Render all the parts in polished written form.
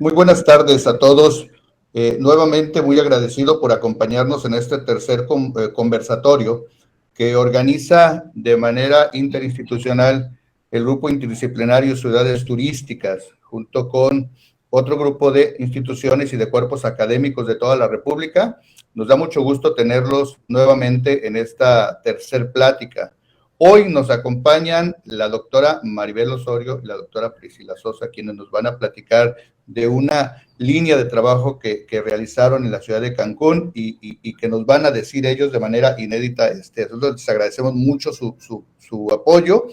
Muy buenas tardes a todos. Nuevamente muy agradecido por acompañarnos en este tercer conversatorio que organiza de manera interinstitucional el Grupo Interdisciplinario Ciudades Turísticas, junto con otro grupo de instituciones y de cuerpos académicos de toda la República. Nos da mucho gusto tenerlos nuevamente en esta tercer plática. Hoy nos acompañan la doctora Maribel Osorio y la doctora Priscila Sosa, quienes nos van a platicar de una línea de trabajo que realizaron en la ciudad de Cancún y que nos van a decir ellos de manera inédita. Nosotros les agradecemos mucho su apoyo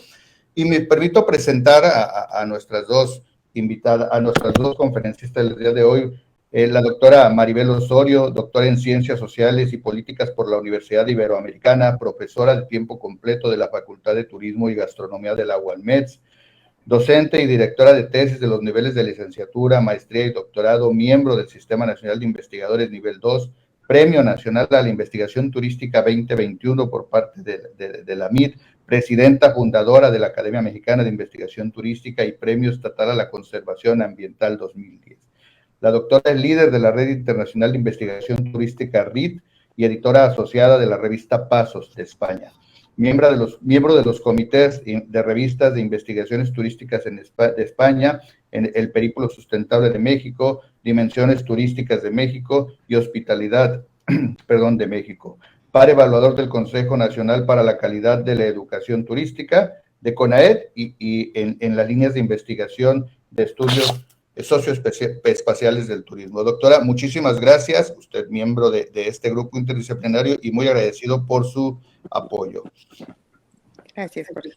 y me permito presentar a nuestras dos invitadas, a nuestras dos conferencistas del día de hoy. La doctora Maribel Osorio, doctora en Ciencias Sociales y Políticas por la Universidad Iberoamericana, profesora de tiempo completo de la Facultad de Turismo y Gastronomía de la UALMEX, docente y directora de tesis de los niveles de licenciatura, maestría y doctorado, miembro del Sistema Nacional de Investigadores Nivel 2, Premio Nacional a la Investigación Turística 2021 por parte de la MIT, presidenta fundadora de la Academia Mexicana de Investigación Turística y Premio Estatal a la Conservación Ambiental 2010. La doctora es líder de la Red Internacional de Investigación Turística RIT y editora asociada de la revista Pasos de España. Miembro de los comités de revistas de investigaciones turísticas de España, en el Periplo Sustentable de México, Dimensiones Turísticas de México y Hospitalidad, de México. Par evaluador del Consejo Nacional para la Calidad de la Educación Turística, de CONAED, y en las líneas de investigación de estudios socioespaciales del turismo. Doctora, muchísimas gracias, usted miembro de este grupo interdisciplinario y muy agradecido por su apoyo. Gracias, Jorge.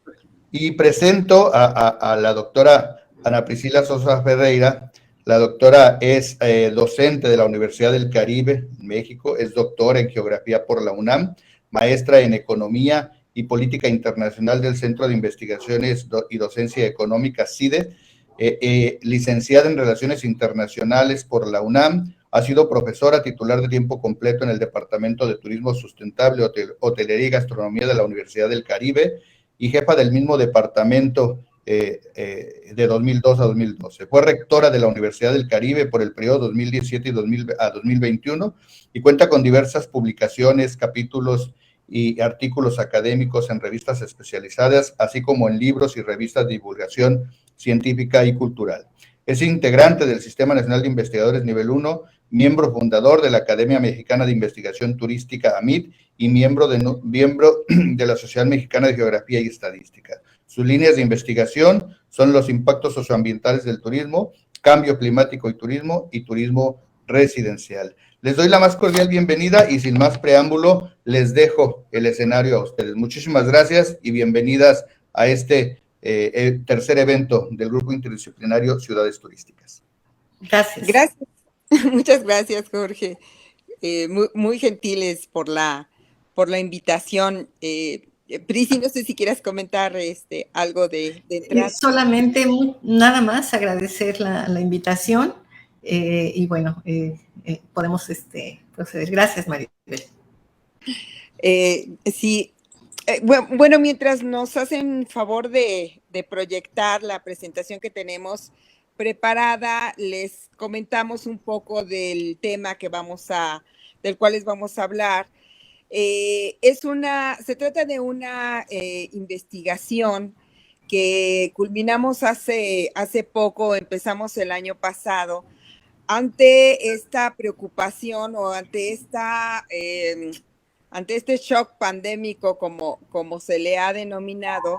Y presento a la doctora Ana Priscila Sosa Ferreira. La doctora es docente de la Universidad del Caribe, México, es doctora en Geografía por la UNAM, maestra en Economía y Política Internacional del Centro de Investigaciones y Docencia Económica, CIDE, licenciada en Relaciones Internacionales por la UNAM, ha sido profesora titular de tiempo completo en el Departamento de Turismo Sustentable, Hotelería y Gastronomía de la Universidad del Caribe y jefa del mismo departamento de 2002 a 2012. Fue rectora de la Universidad del Caribe por el periodo 2017 a 2021 y cuenta con diversas publicaciones, capítulos y artículos académicos en revistas especializadas, así como en libros y revistas de divulgación científica y cultural. Es integrante del Sistema Nacional de Investigadores Nivel 1, miembro fundador de la Academia Mexicana de Investigación Turística, AMIT, y miembro de la Sociedad Mexicana de Geografía y Estadística. Sus líneas de investigación son los impactos socioambientales del turismo, cambio climático y turismo residencial. Les doy la más cordial bienvenida y sin más preámbulo, les dejo el escenario a ustedes. Muchísimas gracias y bienvenidas a este el tercer evento del Grupo Interdisciplinario Ciudades Turísticas. Gracias. Gracias. Muchas gracias, Jorge. Muy gentiles por la invitación. Prisi, no sé si quieras comentar algo de entrada. Solamente nada más agradecer la invitación y bueno, podemos proceder. Gracias, Maribel. Sí. Bueno, mientras nos hacen favor de proyectar la presentación que tenemos preparada, les comentamos un poco del tema del cual les vamos a hablar. Se trata de una investigación que culminamos hace poco, empezamos el año pasado, ante esta preocupación o ante este shock pandémico, como se le ha denominado,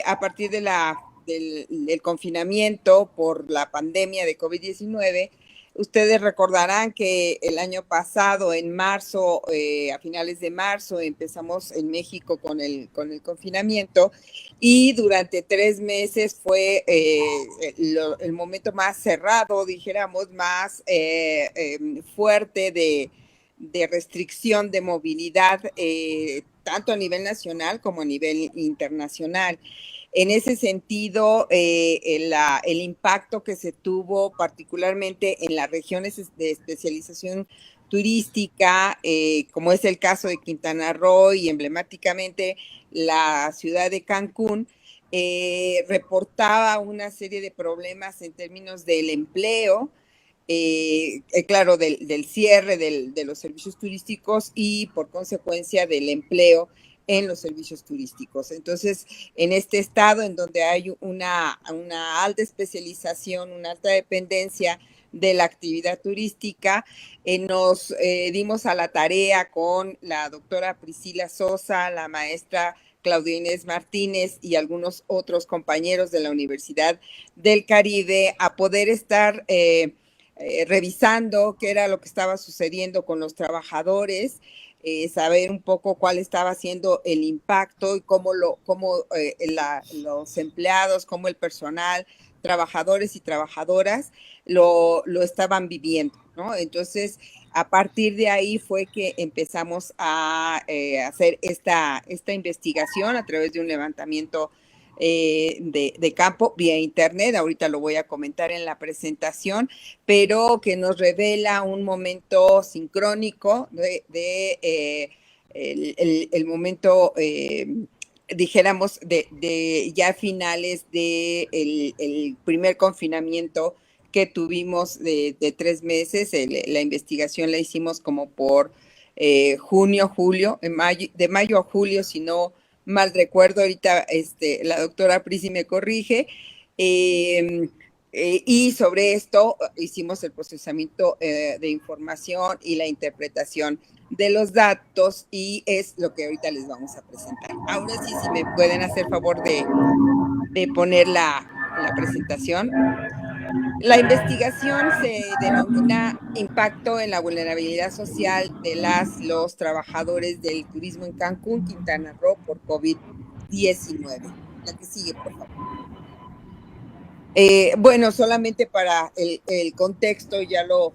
a partir del confinamiento por la pandemia de COVID-19. Ustedes recordarán que el año pasado, en marzo, a finales de marzo, empezamos en México con el confinamiento y durante 3 meses fue el momento más cerrado, dijéramos, más fuerte de restricción de movilidad, tanto a nivel nacional como a nivel internacional. En ese sentido, el impacto que se tuvo particularmente en las regiones de especialización turística, como es el caso de Quintana Roo y emblemáticamente la ciudad de Cancún, reportaba una serie de problemas en términos del empleo, claro, del cierre de los servicios turísticos y por consecuencia del empleo en los servicios turísticos. Entonces, en este estado en donde hay una alta especialización, una alta dependencia de la actividad turística, nos dimos a la tarea con la doctora Priscila Sosa, la maestra Claudia Inés Martínez y algunos otros compañeros de la Universidad del Caribe a poder estar revisando qué era lo que estaba sucediendo con los trabajadores, saber un poco cuál estaba siendo el impacto y cómo los empleados, cómo el personal, trabajadores y trabajadoras lo estaban viviendo, ¿no? Entonces, a partir de ahí fue que empezamos a hacer esta investigación a través de un levantamiento de campo vía internet, ahorita lo voy a comentar en la presentación, pero que nos revela un momento sincrónico el momento, dijéramos, de ya finales de el primer confinamiento que tuvimos de 3 meses. La investigación la hicimos como por junio, julio, de mayo a julio, si no mal recuerdo, ahorita la doctora Prisi me corrige, y sobre esto hicimos el procesamiento de información y la interpretación de los datos, y es lo que ahorita les vamos a presentar. Ahora sí, si me pueden hacer favor de poner la presentación. La investigación se denomina Impacto en la vulnerabilidad social de los trabajadores del turismo en Cancún, Quintana Roo, por COVID-19. La que sigue, por favor. Bueno, solamente para el contexto, ya lo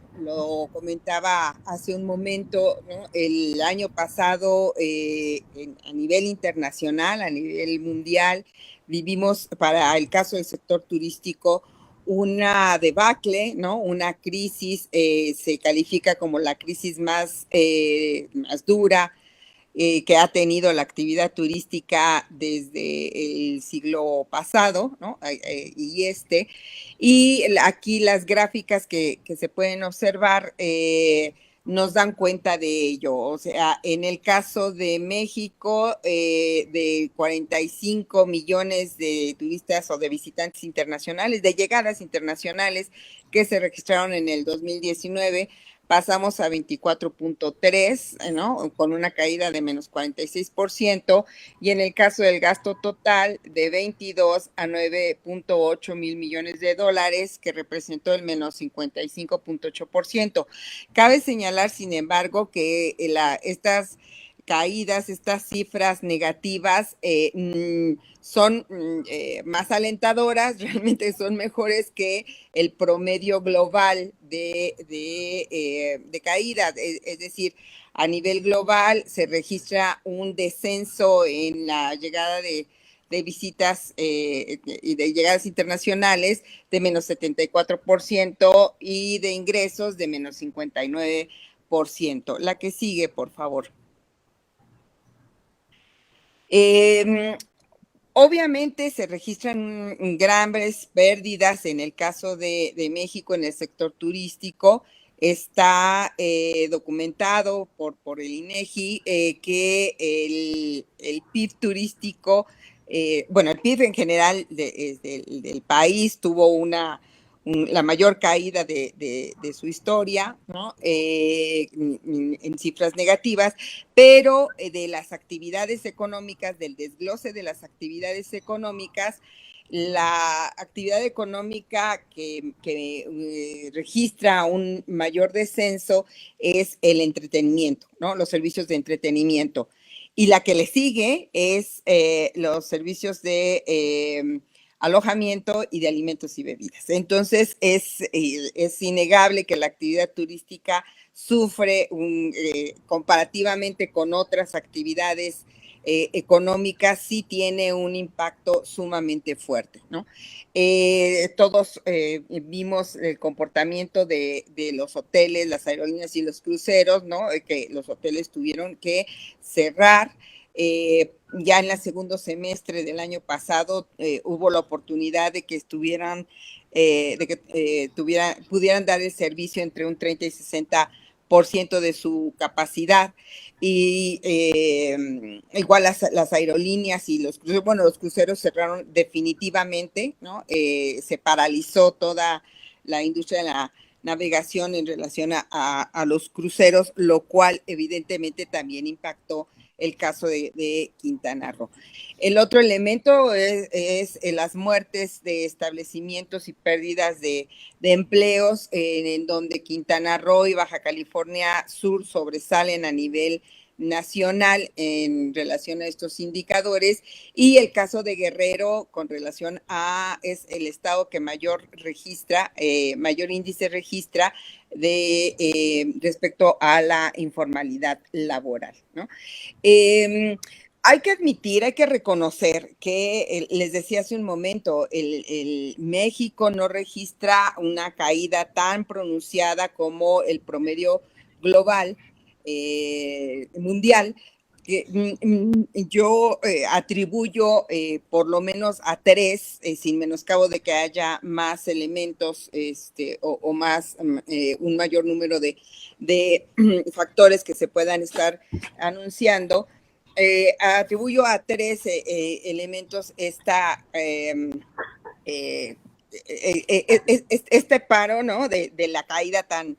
comentaba hace un momento, ¿no? El año pasado, a nivel internacional, a nivel mundial, vivimos, para el caso del sector turístico, una debacle, ¿no? Una crisis, se califica como la crisis más dura que ha tenido la actividad turística desde el siglo pasado, ¿no? Y aquí las gráficas que se pueden observar nos dan cuenta de ello. O sea, en el caso de México, de 45 millones de turistas o de visitantes internacionales, de llegadas internacionales que se registraron en el 2019, pasamos a 24.3, ¿no? Con una caída de menos 46%, y en el caso del gasto total de 22 a 9.8 mil millones de dólares, que representó el menos 55.8%. Cabe señalar, sin embargo, que estas caídas, estas cifras negativas son más alentadoras, realmente son mejores que el promedio global de caída. Es decir, a nivel global se registra un descenso en la llegada de visitas y de llegadas internacionales de menos 74% y de ingresos de menos 59%. La que sigue, por favor. Obviamente se registran grandes pérdidas en el caso de México en el sector turístico. Está documentado por el INEGI que el PIB turístico, bueno, el PIB en general del país tuvo la mayor caída de su historia, ¿no? En cifras negativas, pero de las actividades económicas, del desglose de las actividades económicas, la actividad económica que registra un mayor descenso es el entretenimiento, ¿no? Los servicios de entretenimiento. Y la que le sigue es los servicios de alojamiento y de alimentos y bebidas. Entonces, es innegable que la actividad turística sufre comparativamente con otras actividades económicas, sí tiene un impacto sumamente fuerte, ¿no? Todos vimos el comportamiento de los hoteles, las aerolíneas y los cruceros, ¿no? Que los hoteles tuvieron que cerrar Ya en el segundo semestre del año pasado hubo la oportunidad de que estuvieran, pudieran dar el servicio entre un 30 y 60% de su capacidad. Y igual las aerolíneas y los cruceros cerraron definitivamente, ¿no? Se paralizó toda la industria de la navegación en relación a los cruceros, lo cual evidentemente también impactó el caso de Quintana Roo. El otro elemento es las muertes de establecimientos y pérdidas de empleos, en donde Quintana Roo y Baja California Sur sobresalen a nivel nacional en relación a estos indicadores, y el caso de Guerrero con relación a es el estado que mayor registra, mayor índice registra respecto a la informalidad laboral, ¿no? Hay que admitir, hay que reconocer que, les decía hace un momento, el México no registra una caída tan pronunciada como el promedio global, mundial, que yo atribuyo por lo menos a tres, sin menoscabo de que haya más elementos o más, un mayor número de factores que se puedan estar anunciando. Atribuyo a tres elementos este paro, ¿no? De la caída tan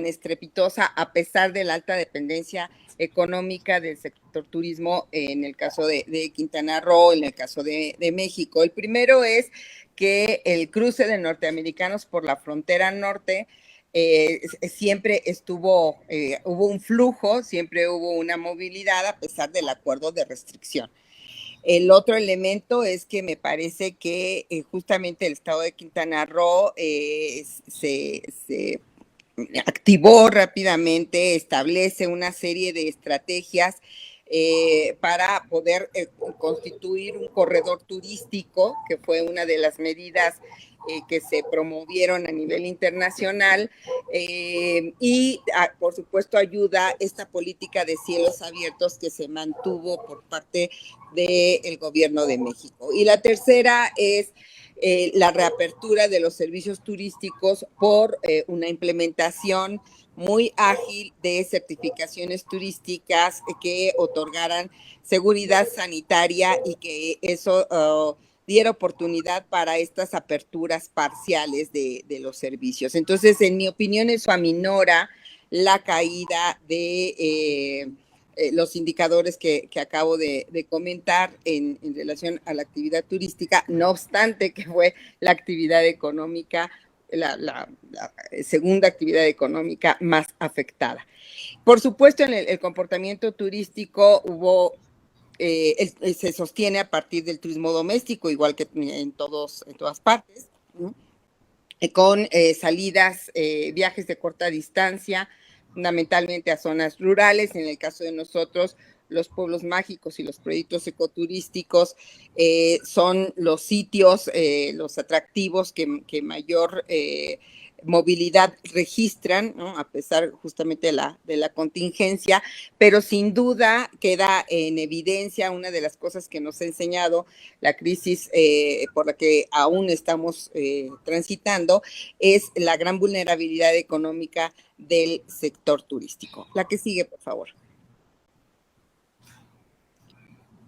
estrepitosa, a pesar de la alta dependencia económica del sector turismo, en el caso de Quintana Roo, en el caso de México. El primero es que el cruce de norteamericanos por la frontera norte siempre hubo un flujo, siempre hubo una movilidad a pesar del acuerdo de restricción. El otro elemento es que me parece que justamente el estado de Quintana Roo se activó rápidamente, establece una serie de estrategias para poder constituir un corredor turístico, que fue una de las medidas que se promovieron a nivel internacional, y por supuesto ayuda esta política de cielos abiertos que se mantuvo por parte del gobierno de México. Y la tercera es la reapertura de los servicios turísticos por una implementación muy ágil de certificaciones turísticas que otorgaran seguridad sanitaria y que eso diera oportunidad para estas aperturas parciales de los servicios. Entonces, en mi opinión, eso aminora la caída de los indicadores que acabo de comentar en relación a la actividad turística, no obstante que fue la actividad económica, la segunda actividad económica más afectada. Por supuesto, en el comportamiento turístico se sostiene a partir del turismo doméstico, igual que en todas partes, ¿no? Con salidas, viajes de corta distancia, fundamentalmente a zonas rurales. En el caso de nosotros, los pueblos mágicos y los proyectos ecoturísticos son los sitios, los atractivos que mayor movilidad registran, ¿no? A pesar justamente de la contingencia, pero sin duda queda en evidencia una de las cosas que nos ha enseñado la crisis por la que aún estamos transitando, es la gran vulnerabilidad económica del sector turístico. La que sigue, por favor.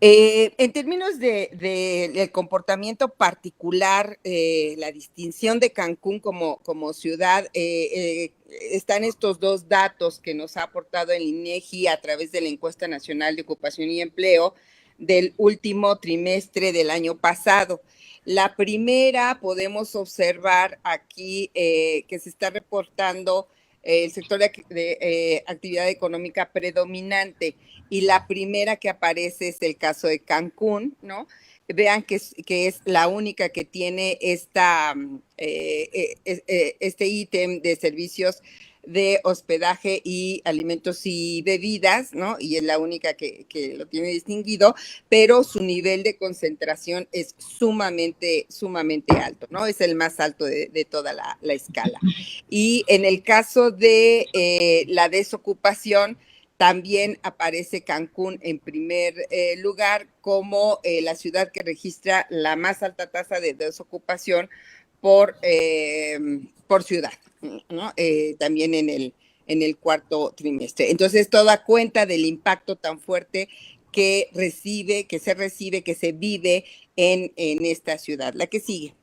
En términos del comportamiento particular, la distinción de Cancún como ciudad, están estos dos datos que nos ha aportado el INEGI a través de la Encuesta Nacional de Ocupación y Empleo del último trimestre del año pasado. La primera, podemos observar aquí que se está reportando el sector de actividad económica predominante, y la primera que aparece es el caso de Cancún, ¿no? Vean que es la única que tiene este ítem de servicios de hospedaje y alimentos y bebidas, ¿no? Y es la única que lo tiene distinguido, pero su nivel de concentración es sumamente alto, ¿no? Es el más alto de toda la escala. Y en el caso de la desocupación, también aparece Cancún en primer lugar como la ciudad que registra la más alta tasa de desocupación por ciudad, ¿no? También en el cuarto trimestre. Entonces, todo da cuenta del impacto tan fuerte que se vive en esta ciudad. La que sigue.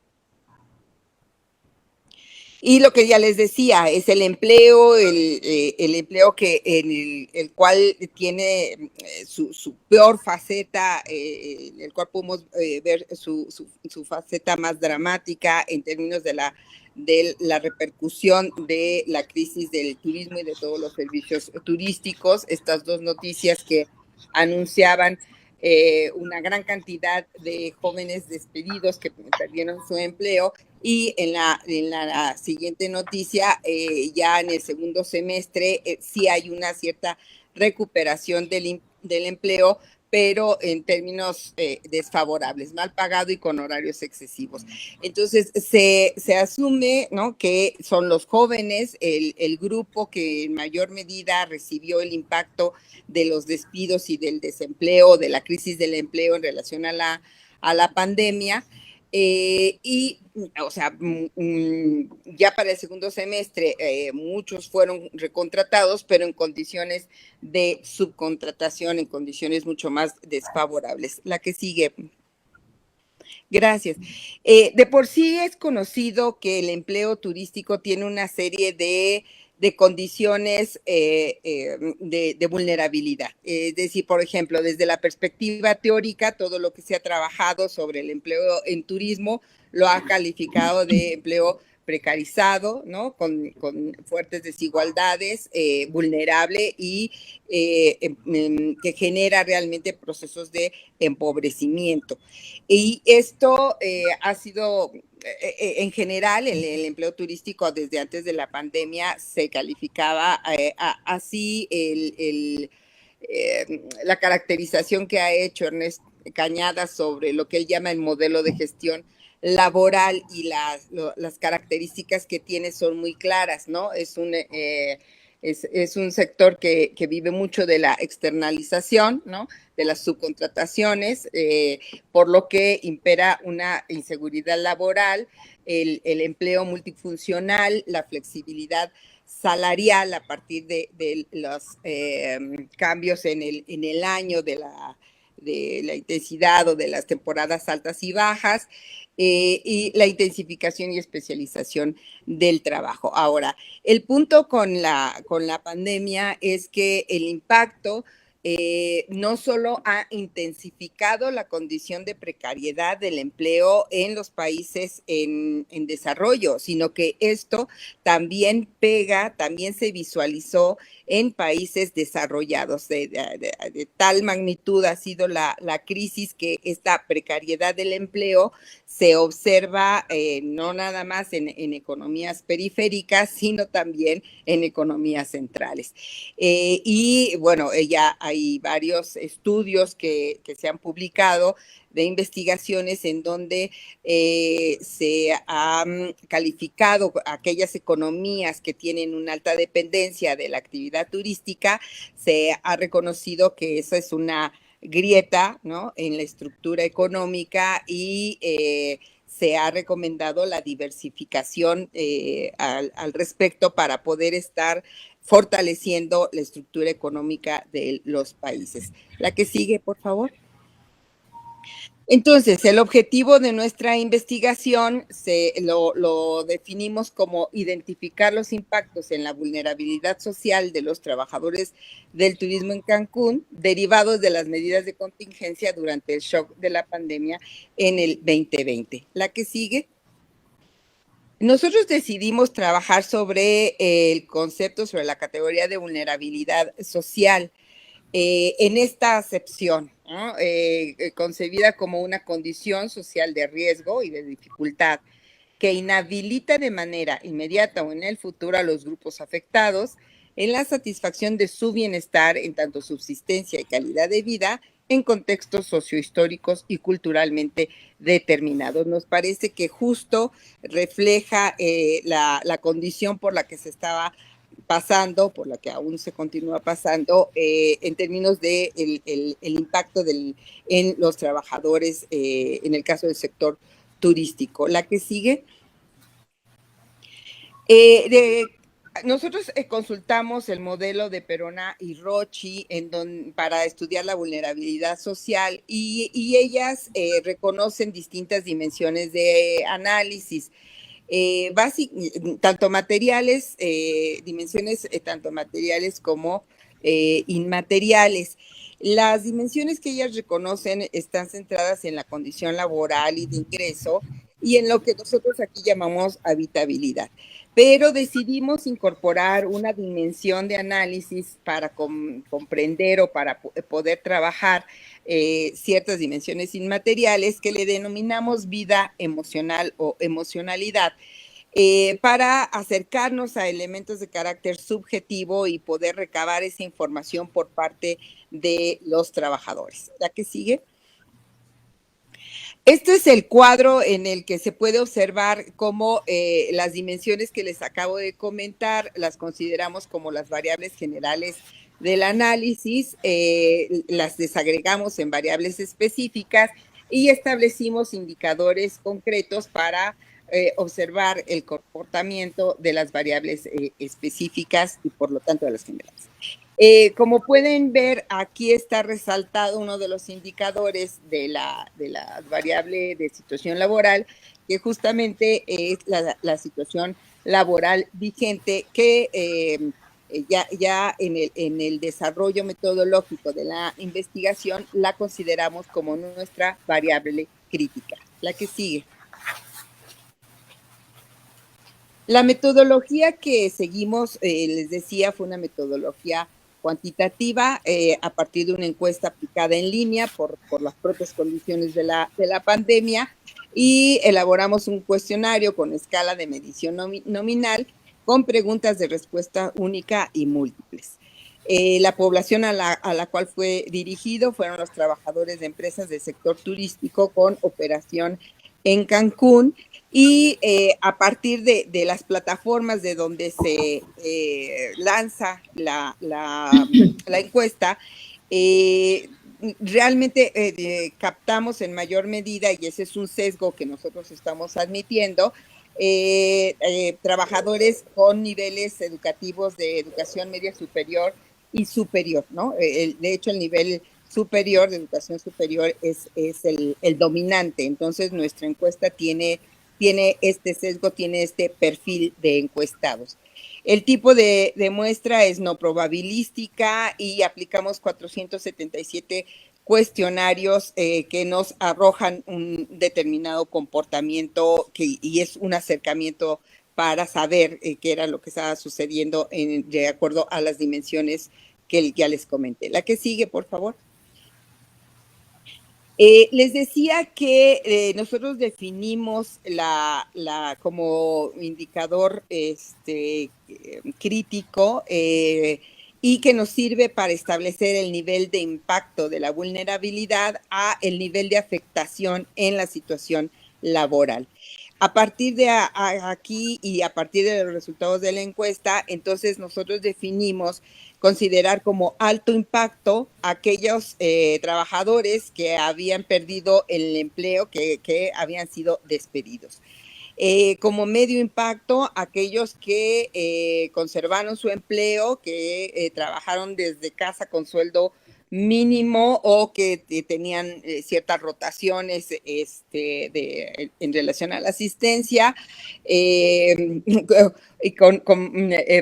Y lo que ya les decía, es el empleo, el empleo que en el cual tiene su peor faceta, en el cual podemos ver su faceta más dramática en términos de la repercusión de la crisis del turismo y de todos los servicios turísticos. Estas dos noticias que anunciaban una gran cantidad de jóvenes despedidos que perdieron su empleo. Y en la siguiente noticia, ya en el segundo semestre, sí hay una cierta recuperación del empleo, pero en términos desfavorables, mal pagado y con horarios excesivos. Entonces, se asume, ¿no?, que son los jóvenes el grupo que en mayor medida recibió el impacto de los despidos y del desempleo, de la crisis del empleo en relación a la pandemia. Y, o sea, ya para el segundo semestre muchos fueron recontratados, pero en condiciones de subcontratación, en condiciones mucho más desfavorables. La que sigue. Gracias. De por sí es conocido que el empleo turístico tiene una serie de condiciones de vulnerabilidad. Es decir, por ejemplo, desde la perspectiva teórica, todo lo que se ha trabajado sobre el empleo en turismo lo ha calificado de empleo precarizado, ¿no?, con fuertes desigualdades, vulnerable y que genera realmente procesos de empobrecimiento. Y esto ha sido, en general, el empleo turístico desde antes de la pandemia se calificaba así. La caracterización que ha hecho Ernest Cañada sobre lo que él llama el modelo de gestión laboral y las características que tiene son muy claras, ¿no? Es un sector que vive mucho de la externalización, ¿no?, de las subcontrataciones, por lo que impera una inseguridad laboral, el empleo multifuncional, la flexibilidad salarial a partir de los cambios en el año de la intensidad o de las temporadas altas y bajas, y la intensificación y especialización del trabajo. Ahora, el punto con la pandemia es que el impacto no solo ha intensificado la condición de precariedad del empleo en los países en desarrollo, sino que esto también también se visualizó en países desarrollados. De tal magnitud ha sido la crisis que esta precariedad del empleo se observa no nada más en economías periféricas, sino también en economías centrales. Y bueno, ya hay varios estudios que se han publicado de investigaciones en donde se han calificado aquellas economías que tienen una alta dependencia de la actividad turística. Se ha reconocido que esa es una grieta, ¿no?, en la estructura económica, y se ha recomendado la diversificación al respecto para poder estar fortaleciendo la estructura económica de los países. La que sigue, por favor. Entonces, el objetivo de nuestra investigación lo definimos como identificar los impactos en la vulnerabilidad social de los trabajadores del turismo en Cancún, derivados de las medidas de contingencia durante el shock de la pandemia en el 2020. La que sigue. Nosotros decidimos trabajar sobre el concepto, sobre la categoría de vulnerabilidad social, en esta acepción, ¿no?, concebida como una condición social de riesgo y de dificultad que inhabilita de manera inmediata o en el futuro a los grupos afectados en la satisfacción de su bienestar en tanto subsistencia y calidad de vida en contextos sociohistóricos y culturalmente determinados. Nos parece que justo refleja la condición por la que se estaba pasando, por la que aún se continúa pasando, en términos de el impacto en los trabajadores, en el caso del sector turístico. La que sigue. Nosotros consultamos el modelo de Perona y Rochi para estudiar la vulnerabilidad social y ellas reconocen distintas dimensiones de análisis. Tanto materiales, dimensiones tanto materiales como inmateriales. Las dimensiones que ellas reconocen están centradas en la condición laboral y de ingreso y en lo que nosotros aquí llamamos habitabilidad. Pero decidimos incorporar una dimensión de análisis para comprender o para poder trabajar ciertas dimensiones inmateriales que le denominamos vida emocional o emocionalidad, para acercarnos a elementos de carácter subjetivo y poder recabar esa información por parte de los trabajadores. ¿La que sigue? Este es el cuadro en el que se puede observar cómo las dimensiones que les acabo de comentar las consideramos como las variables generales del análisis, las desagregamos en variables específicas y establecimos indicadores concretos para observar el comportamiento de las variables específicas y por lo tanto de las generales. Como pueden ver, aquí está resaltado uno de los indicadores de la variable de situación laboral, que justamente es la situación laboral vigente, que ya en el desarrollo metodológico de la investigación la consideramos como nuestra variable crítica. La que sigue. La metodología que seguimos, les decía, fue una metodología cuantitativa a partir de una encuesta aplicada en línea por las propias condiciones de la pandemia, y elaboramos un cuestionario con escala de medición nominal con preguntas de respuesta única y múltiples. La población a la cual fue dirigido fueron los trabajadores de empresas del sector turístico con operación en Cancún, y a partir de las plataformas de donde se lanza la encuesta, realmente captamos en mayor medida, y ese es un sesgo que nosotros estamos admitiendo, trabajadores con niveles educativos de educación media superior y superior, ¿no? De hecho, el nivel superior, de educación superior, es el dominante. Entonces, nuestra encuesta tiene este sesgo, tiene este perfil de encuestados. El tipo de muestra es no probabilística y aplicamos 477 cuestionarios que nos arrojan un determinado comportamiento y es un acercamiento para saber qué era lo que estaba sucediendo de acuerdo a las dimensiones que ya les comenté. La que sigue, por favor. Les decía que nosotros definimos como indicador crítico y que nos sirve para establecer el nivel de impacto de la vulnerabilidad a el nivel de afectación en la situación laboral. A partir de aquí y a partir de los resultados de la encuesta, entonces nosotros definimos considerar como alto impacto aquellos trabajadores que habían perdido el empleo, que habían sido despedidos. Como medio impacto, aquellos que conservaron su empleo, que trabajaron desde casa con sueldo mínimo o que tenían ciertas rotaciones en relación a la asistencia, y con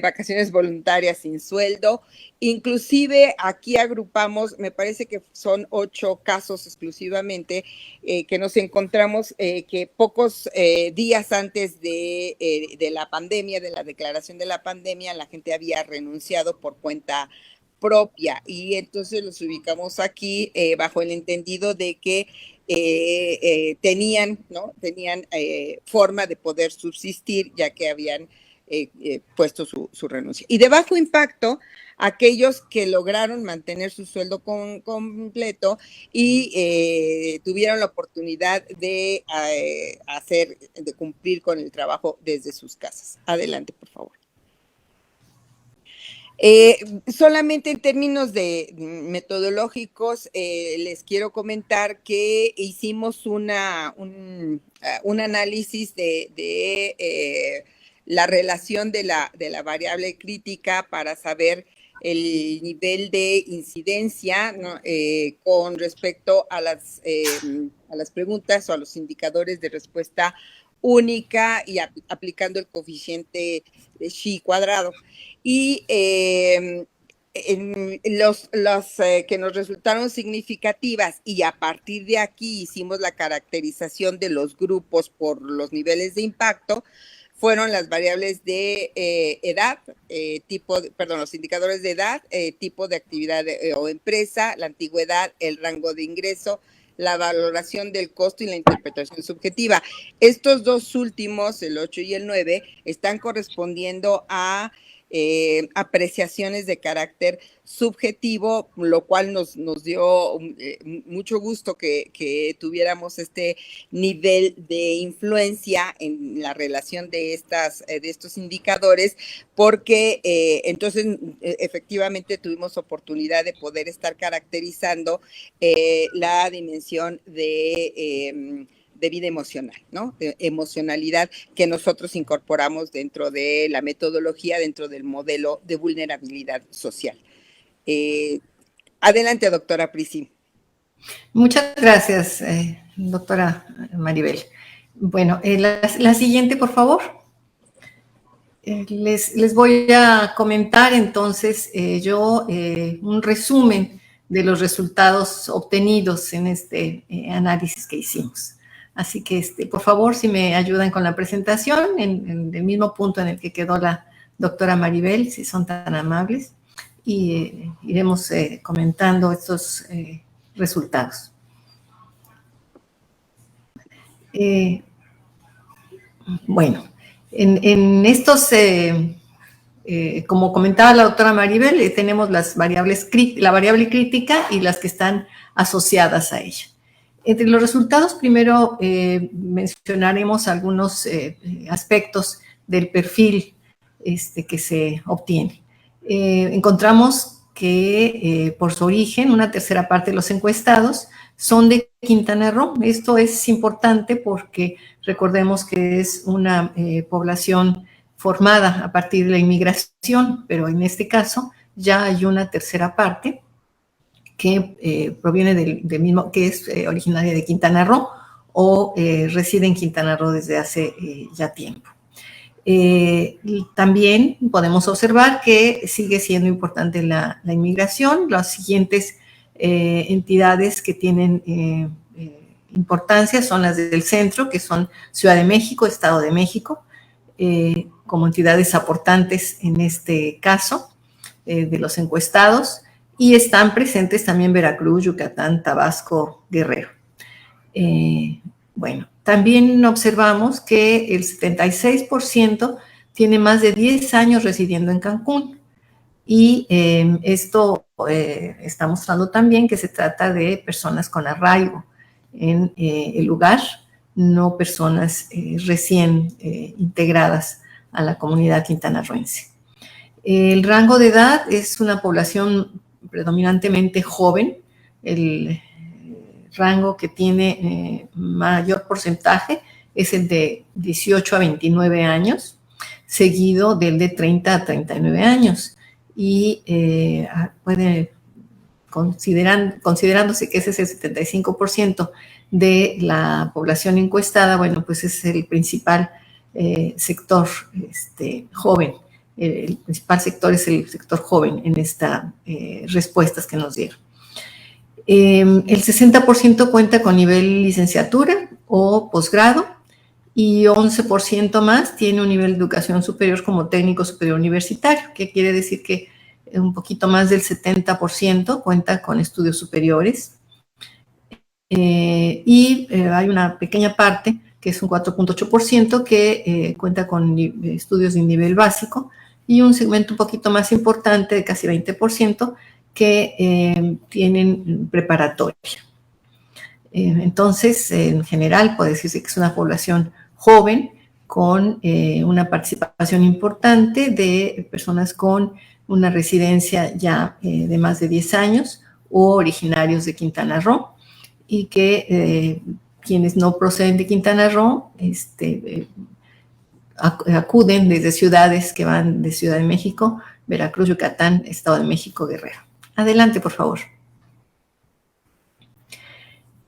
vacaciones voluntarias sin sueldo. Inclusive aquí agrupamos, me parece que son 8 casos exclusivamente, que nos encontramos que pocos días antes de la pandemia, de la declaración de la pandemia, la gente había renunciado por cuenta propia, y entonces los ubicamos aquí bajo el entendido de que tenían forma de poder subsistir, ya que habían puesto su renuncia. Y de bajo impacto, aquellos que lograron mantener su sueldo completo y tuvieron la oportunidad de cumplir con el trabajo desde sus casas. Adelante, por favor. Solamente en términos de metodológicos, les quiero comentar que hicimos un análisis de la relación de la variable crítica para saber el nivel de incidencia, ¿no? Con respecto a las preguntas o a los indicadores de respuesta única y aplicando el coeficiente de Chi cuadrado. Y los que nos resultaron significativas, y a partir de aquí hicimos la caracterización de los grupos por los niveles de impacto, fueron las variables de edad, los indicadores de edad, tipo de actividad o empresa, la antigüedad, el rango de ingreso, la valoración del costo y la interpretación subjetiva. Estos dos últimos, el 8 y el 9, están correspondiendo a apreciaciones de carácter subjetivo, lo cual nos dio mucho gusto que tuviéramos este nivel de influencia en la relación de estos indicadores, porque entonces efectivamente tuvimos oportunidad de poder estar caracterizando la dimensión de vida emocional, ¿no? De emocionalidad que nosotros incorporamos dentro de la metodología, dentro del modelo de vulnerabilidad social. Adelante, doctora Prisi. Muchas gracias, doctora Maribel. Bueno, la siguiente, por favor. Les voy a comentar entonces un resumen de los resultados obtenidos en este análisis que hicimos. Así que, por favor, si me ayudan con la presentación, en el mismo punto en el que quedó la doctora Maribel, si son tan amables, y iremos comentando estos resultados. Bueno, en estos, como comentaba la doctora Maribel, tenemos la variable crítica y las que están asociadas a ella. Entre los resultados, primero mencionaremos algunos aspectos del perfil que se obtiene. Encontramos que por su origen, una tercera parte de los encuestados son de Quintana Roo. Esto es importante porque recordemos que es una población formada a partir de la inmigración, pero en este caso ya hay una tercera parte que proviene del mismo, que es originaria de Quintana Roo o reside en Quintana Roo desde hace ya tiempo. También podemos observar que sigue siendo importante la inmigración. Las siguientes entidades que tienen importancia son las del centro, que son Ciudad de México, Estado de México, como entidades aportantes en este caso de los encuestados, y están presentes también Veracruz, Yucatán, Tabasco, Guerrero. Bueno, también observamos que el 76% tiene más de 10 años residiendo en Cancún, y esto está mostrando también que se trata de personas con arraigo en el lugar, no personas recién integradas a la comunidad quintanarroense. El rango de edad es una población predominantemente joven. El rango que tiene mayor porcentaje es el de 18 a 29 años, seguido del de 30 a 39 años. Y considerándose que ese es el 75% de la población encuestada, bueno, pues es el principal sector joven. El principal sector es el sector joven en estas respuestas que nos dieron. El 60% cuenta con nivel licenciatura o posgrado, y 11% más tiene un nivel de educación superior como técnico superior universitario, que quiere decir que un poquito más del 70% cuenta con estudios superiores. Hay una pequeña parte, que es un 4.8%, que cuenta con estudios de nivel básico, y un segmento un poquito más importante, de casi 20%, que tienen preparatoria. Entonces, en general, puede decirse que es una población joven, con una participación importante de personas con una residencia ya de más de 10 años o originarios de Quintana Roo, y que quienes no proceden de Quintana Roo acuden desde ciudades que van de Ciudad de México, Veracruz, Yucatán, Estado de México, Guerrero. Adelante, por favor.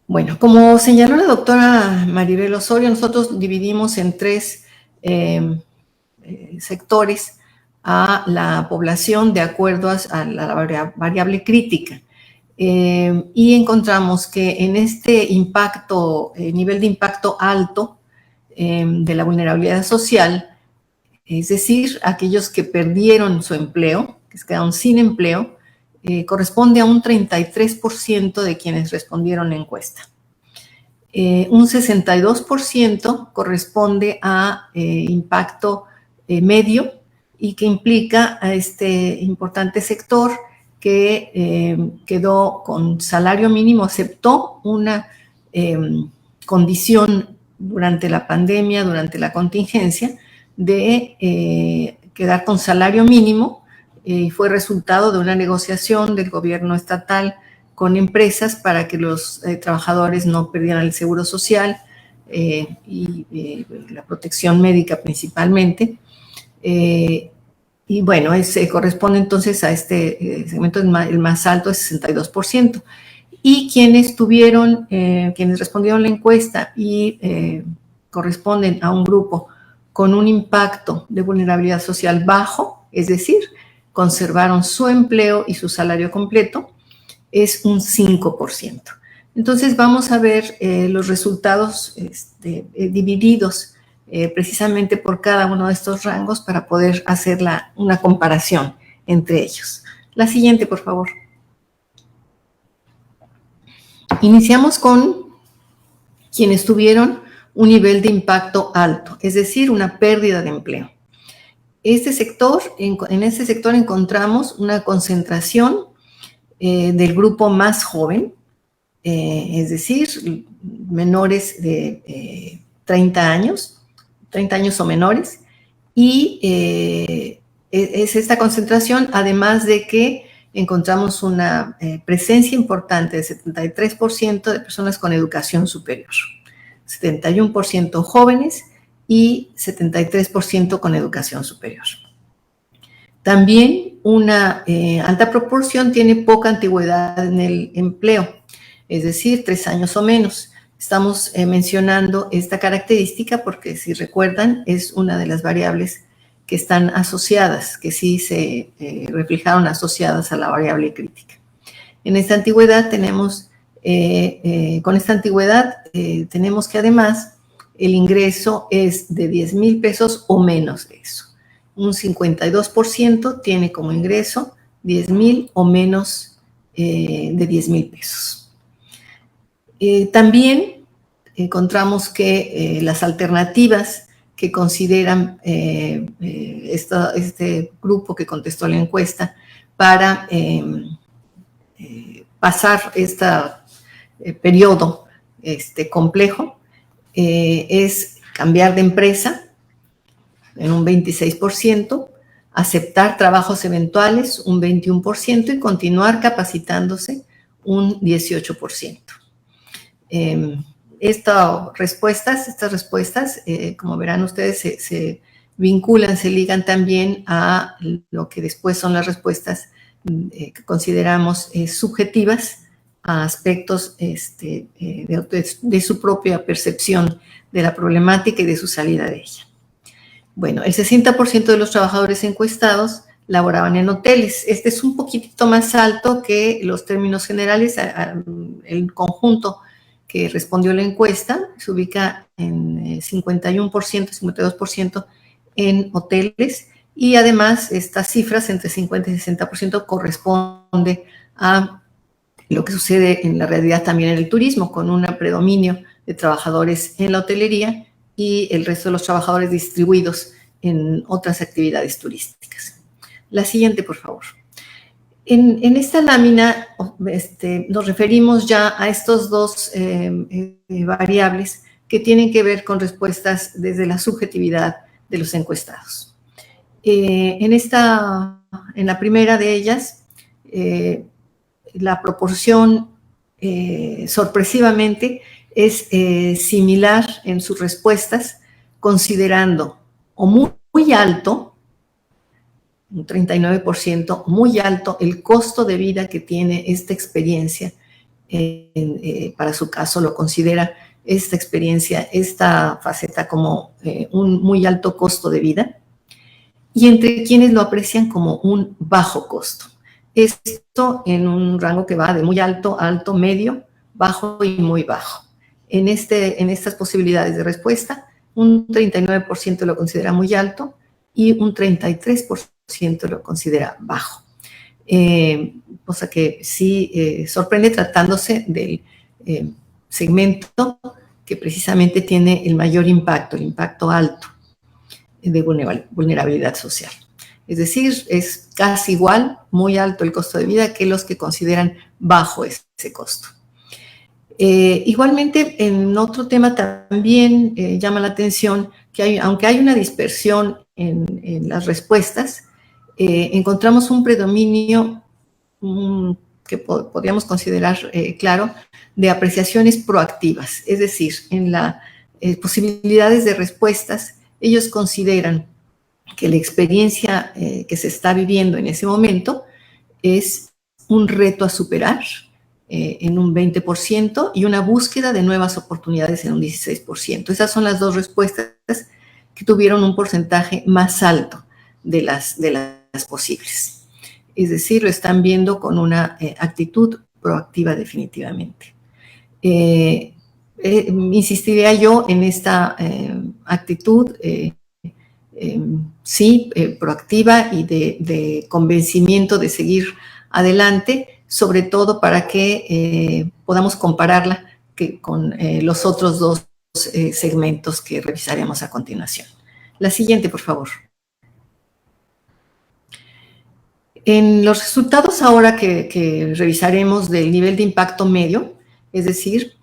Bueno, como señaló la doctora Maribel Osorio, nosotros dividimos en 3 sectores a la población de acuerdo a la variable crítica. Y encontramos que en este impacto, nivel de impacto alto de la vulnerabilidad social, es decir, aquellos que perdieron su empleo, que se quedaron sin empleo, corresponde a un 33% de quienes respondieron la encuesta. Un 62% corresponde a impacto medio, y que implica a este importante sector que quedó con salario mínimo, aceptó una condición durante la pandemia, durante la contingencia, de quedar con salario mínimo, y fue resultado de una negociación del gobierno estatal con empresas para que los trabajadores no perdieran el seguro social y la protección médica principalmente. Y bueno, corresponde entonces a este segmento, el más alto es 62%. Y quienes respondieron la encuesta y corresponden a un grupo con un impacto de vulnerabilidad social bajo, es decir, conservaron su empleo y su salario completo, es un 5%. Entonces vamos a ver los resultados divididos precisamente por cada uno de estos rangos para poder hacer una comparación entre ellos. La siguiente, por favor. Iniciamos con quienes tuvieron un nivel de impacto alto, es decir, una pérdida de empleo. En este sector encontramos una concentración del grupo más joven, es decir, menores de 30 años o menores, y es esta concentración, además de que encontramos una presencia importante de 73% de personas con educación superior, 71% jóvenes y 73% con educación superior. También una alta proporción tiene poca antigüedad en el empleo, es decir, 3 años o menos. Estamos mencionando esta característica porque, si recuerdan, es una de las variables que están asociadas, que sí se reflejaron asociadas a la variable crítica. En esta antigüedad tenemos que además el ingreso es de 10,000 pesos o menos de eso. Un 52% tiene como ingreso 10,000 o menos de 10,000 pesos. También encontramos que las alternativas que consideran este grupo que contestó la encuesta para pasar este periodo complejo es cambiar de empresa en un 26%, aceptar trabajos eventuales un 21% y continuar capacitándose un 18%. Estas respuestas, como verán ustedes, se vinculan, se ligan también a lo que después son las respuestas que consideramos subjetivas a aspectos de su propia percepción de la problemática y de su salida de ella. Bueno, el 60% de los trabajadores encuestados laboraban en hoteles. Este es un poquitito más alto que los términos generales. El conjunto que respondió la encuesta se ubica en 51%, 52% en hoteles, y además estas cifras entre 50 y 60% corresponde a lo que sucede en la realidad también en el turismo, con un predominio de trabajadores en la hotelería y el resto de los trabajadores distribuidos en otras actividades turísticas. La siguiente, por favor. En esta lámina nos referimos ya a estos dos variables que tienen que ver con respuestas desde la subjetividad de los encuestados. En la primera de ellas, la proporción sorpresivamente es similar en sus respuestas, considerando o muy alto, un 39%, muy alto el costo de vida que tiene esta experiencia. Para su caso lo considera esta experiencia, esta faceta como un muy alto costo de vida, y entre quienes lo aprecian como un bajo costo. Esto en un rango que va de muy alto, alto, medio, bajo y muy bajo. En estas posibilidades de respuesta, un 39% lo considera muy alto y un 33% lo considera bajo. Cosa que sí sorprende tratándose del segmento que precisamente tiene el mayor impacto, el impacto alto de vulnerabilidad social. Es decir, es casi igual, muy alto el costo de vida que los que consideran bajo ese costo. Igualmente, en otro tema también llama la atención que aunque hay una dispersión en las respuestas, encontramos un predominio que podríamos considerar claro de apreciaciones proactivas, es decir, en las posibilidades de respuestas, ellos consideran que la experiencia que se está viviendo en ese momento es un reto a superar en un 20% y una búsqueda de nuevas oportunidades en un 16%. Esas son las dos respuestas que tuvieron un porcentaje más alto de las posibles. Es decir, lo están viendo con una actitud proactiva definitivamente. Insistiría yo en esta actitud sí, proactiva y de convencimiento de seguir adelante, sobre todo para que podamos compararla con los otros dos segmentos que revisaremos a continuación. La siguiente, por favor. En los resultados ahora que revisaremos del nivel de impacto medio, es decir,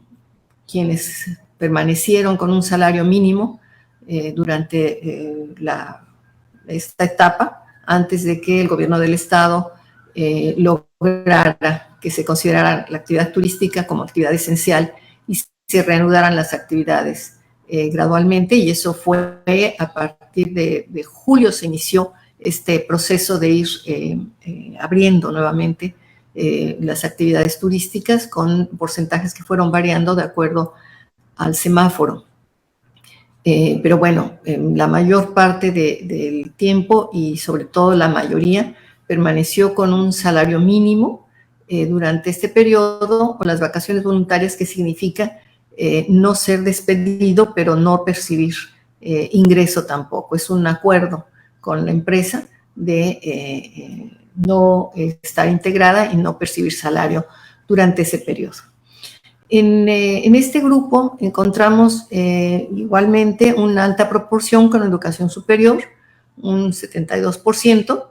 quienes permanecieron con un salario mínimo durante esta etapa, antes de que el gobierno del Estado lograra que se considerara la actividad turística como actividad esencial y se reanudaran las actividades gradualmente, y eso fue a partir de julio se inició este proceso de ir abriendo nuevamente las actividades turísticas con porcentajes que fueron variando de acuerdo al semáforo. Pero bueno, la mayor parte del tiempo y sobre todo la mayoría permaneció con un salario mínimo durante este periodo, o las vacaciones voluntarias, que significa no ser despedido, pero no percibir ingreso tampoco. Es un acuerdo con la empresa de no estar integrada y no percibir salario durante ese periodo. En este grupo encontramos igualmente una alta proporción con educación superior, un 72%,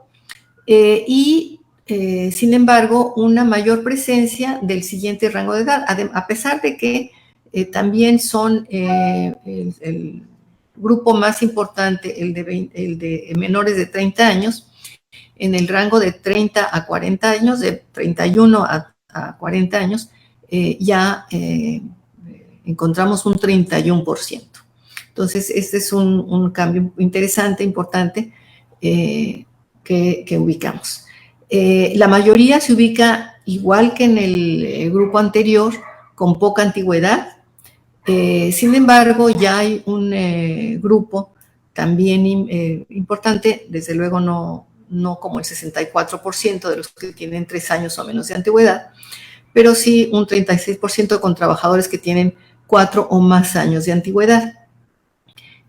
y sin embargo una mayor presencia del siguiente rango de edad, a pesar de que también son el grupo más importante, el de menores de 30 años, en el rango de 30 a 40 años, de 31 a 40 años, ya encontramos un 31%. Entonces, este es un cambio interesante, importante, que ubicamos. La mayoría se ubica igual que en el grupo anterior, con poca antigüedad. Sin embargo, ya hay un grupo también importante, desde luego no como el 64% de los que tienen 3 años o menos de antigüedad, pero sí un 36% con trabajadores que tienen 4 o más años de antigüedad.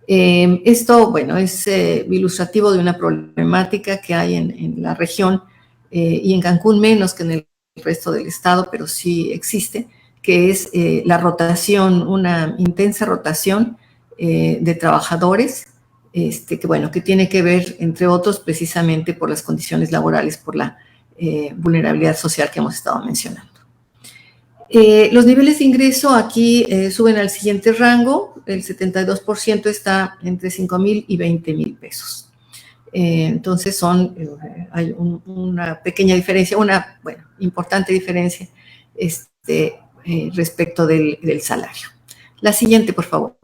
Esto, bueno, es ilustrativo de una problemática que hay en la región y en Cancún menos que en el resto del estado, pero sí existe, que es la rotación, una intensa rotación de trabajadores, que tiene que ver, entre otros, precisamente por las condiciones laborales, por la vulnerabilidad social que hemos estado mencionando. Los niveles de ingreso aquí suben al siguiente rango, el 72% está entre 5,000 y 20,000 pesos. Entonces hay una pequeña diferencia, una importante diferencia respecto del salario. La siguiente, por favor.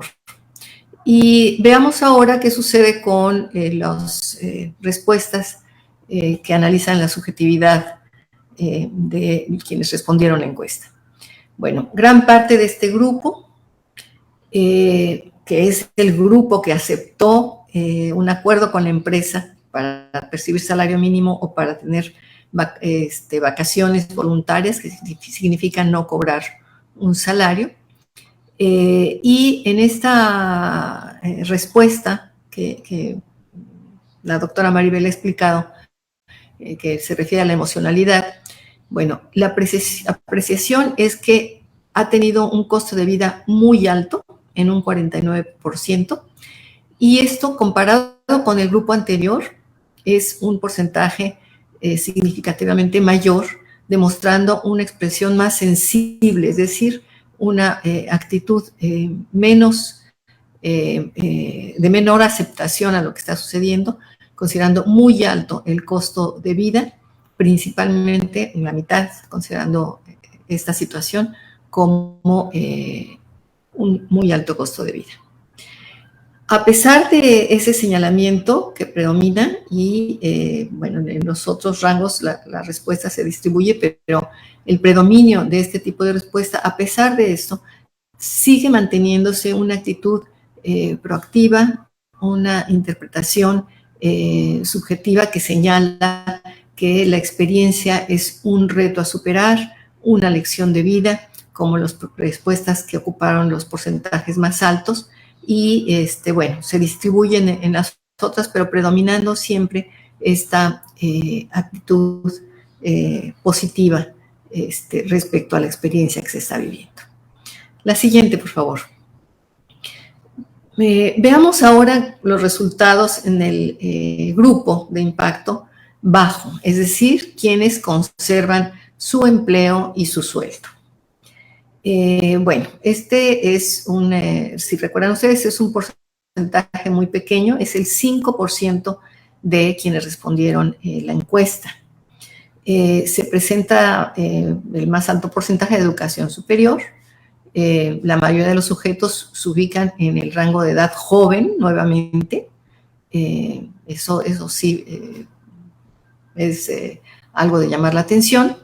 Y veamos ahora qué sucede con las respuestas que analizan la subjetividad de quienes respondieron la encuesta. Bueno, gran parte de este grupo, que es el grupo que aceptó un acuerdo con la empresa para percibir salario mínimo o para tener vacaciones voluntarias, que significa no cobrar un salario. Y en esta respuesta que la doctora Maribel ha explicado, que se refiere a la emocionalidad, bueno, la apreciación es que ha tenido un costo de vida muy alto, en un 49%, y esto comparado con el grupo anterior es un porcentaje significativamente mayor, demostrando una expresión más sensible, es decir, una actitud de menor aceptación a lo que está sucediendo, considerando muy alto el costo de vida, principalmente en la mitad, considerando esta situación como un muy alto costo de vida. A pesar de ese señalamiento que predomina y, en los otros rangos la respuesta se distribuye, pero el predominio de este tipo de respuesta, a pesar de esto, sigue manteniéndose una actitud proactiva, una interpretación subjetiva que señala que la experiencia es un reto a superar, una lección de vida, como las respuestas que ocuparon los porcentajes más altos, y se distribuyen en las otras, pero predominando siempre esta actitud positiva respecto a la experiencia que se está viviendo. La siguiente, por favor. Veamos ahora los resultados en el grupo de impacto bajo, es decir, quienes conservan su empleo y su sueldo. Es si recuerdan ustedes, es un porcentaje muy pequeño, es el 5% de quienes respondieron la encuesta. Se presenta el más alto porcentaje de educación superior. La mayoría de los sujetos se ubican en el rango de edad joven, nuevamente. Eso sí es algo de llamar la atención.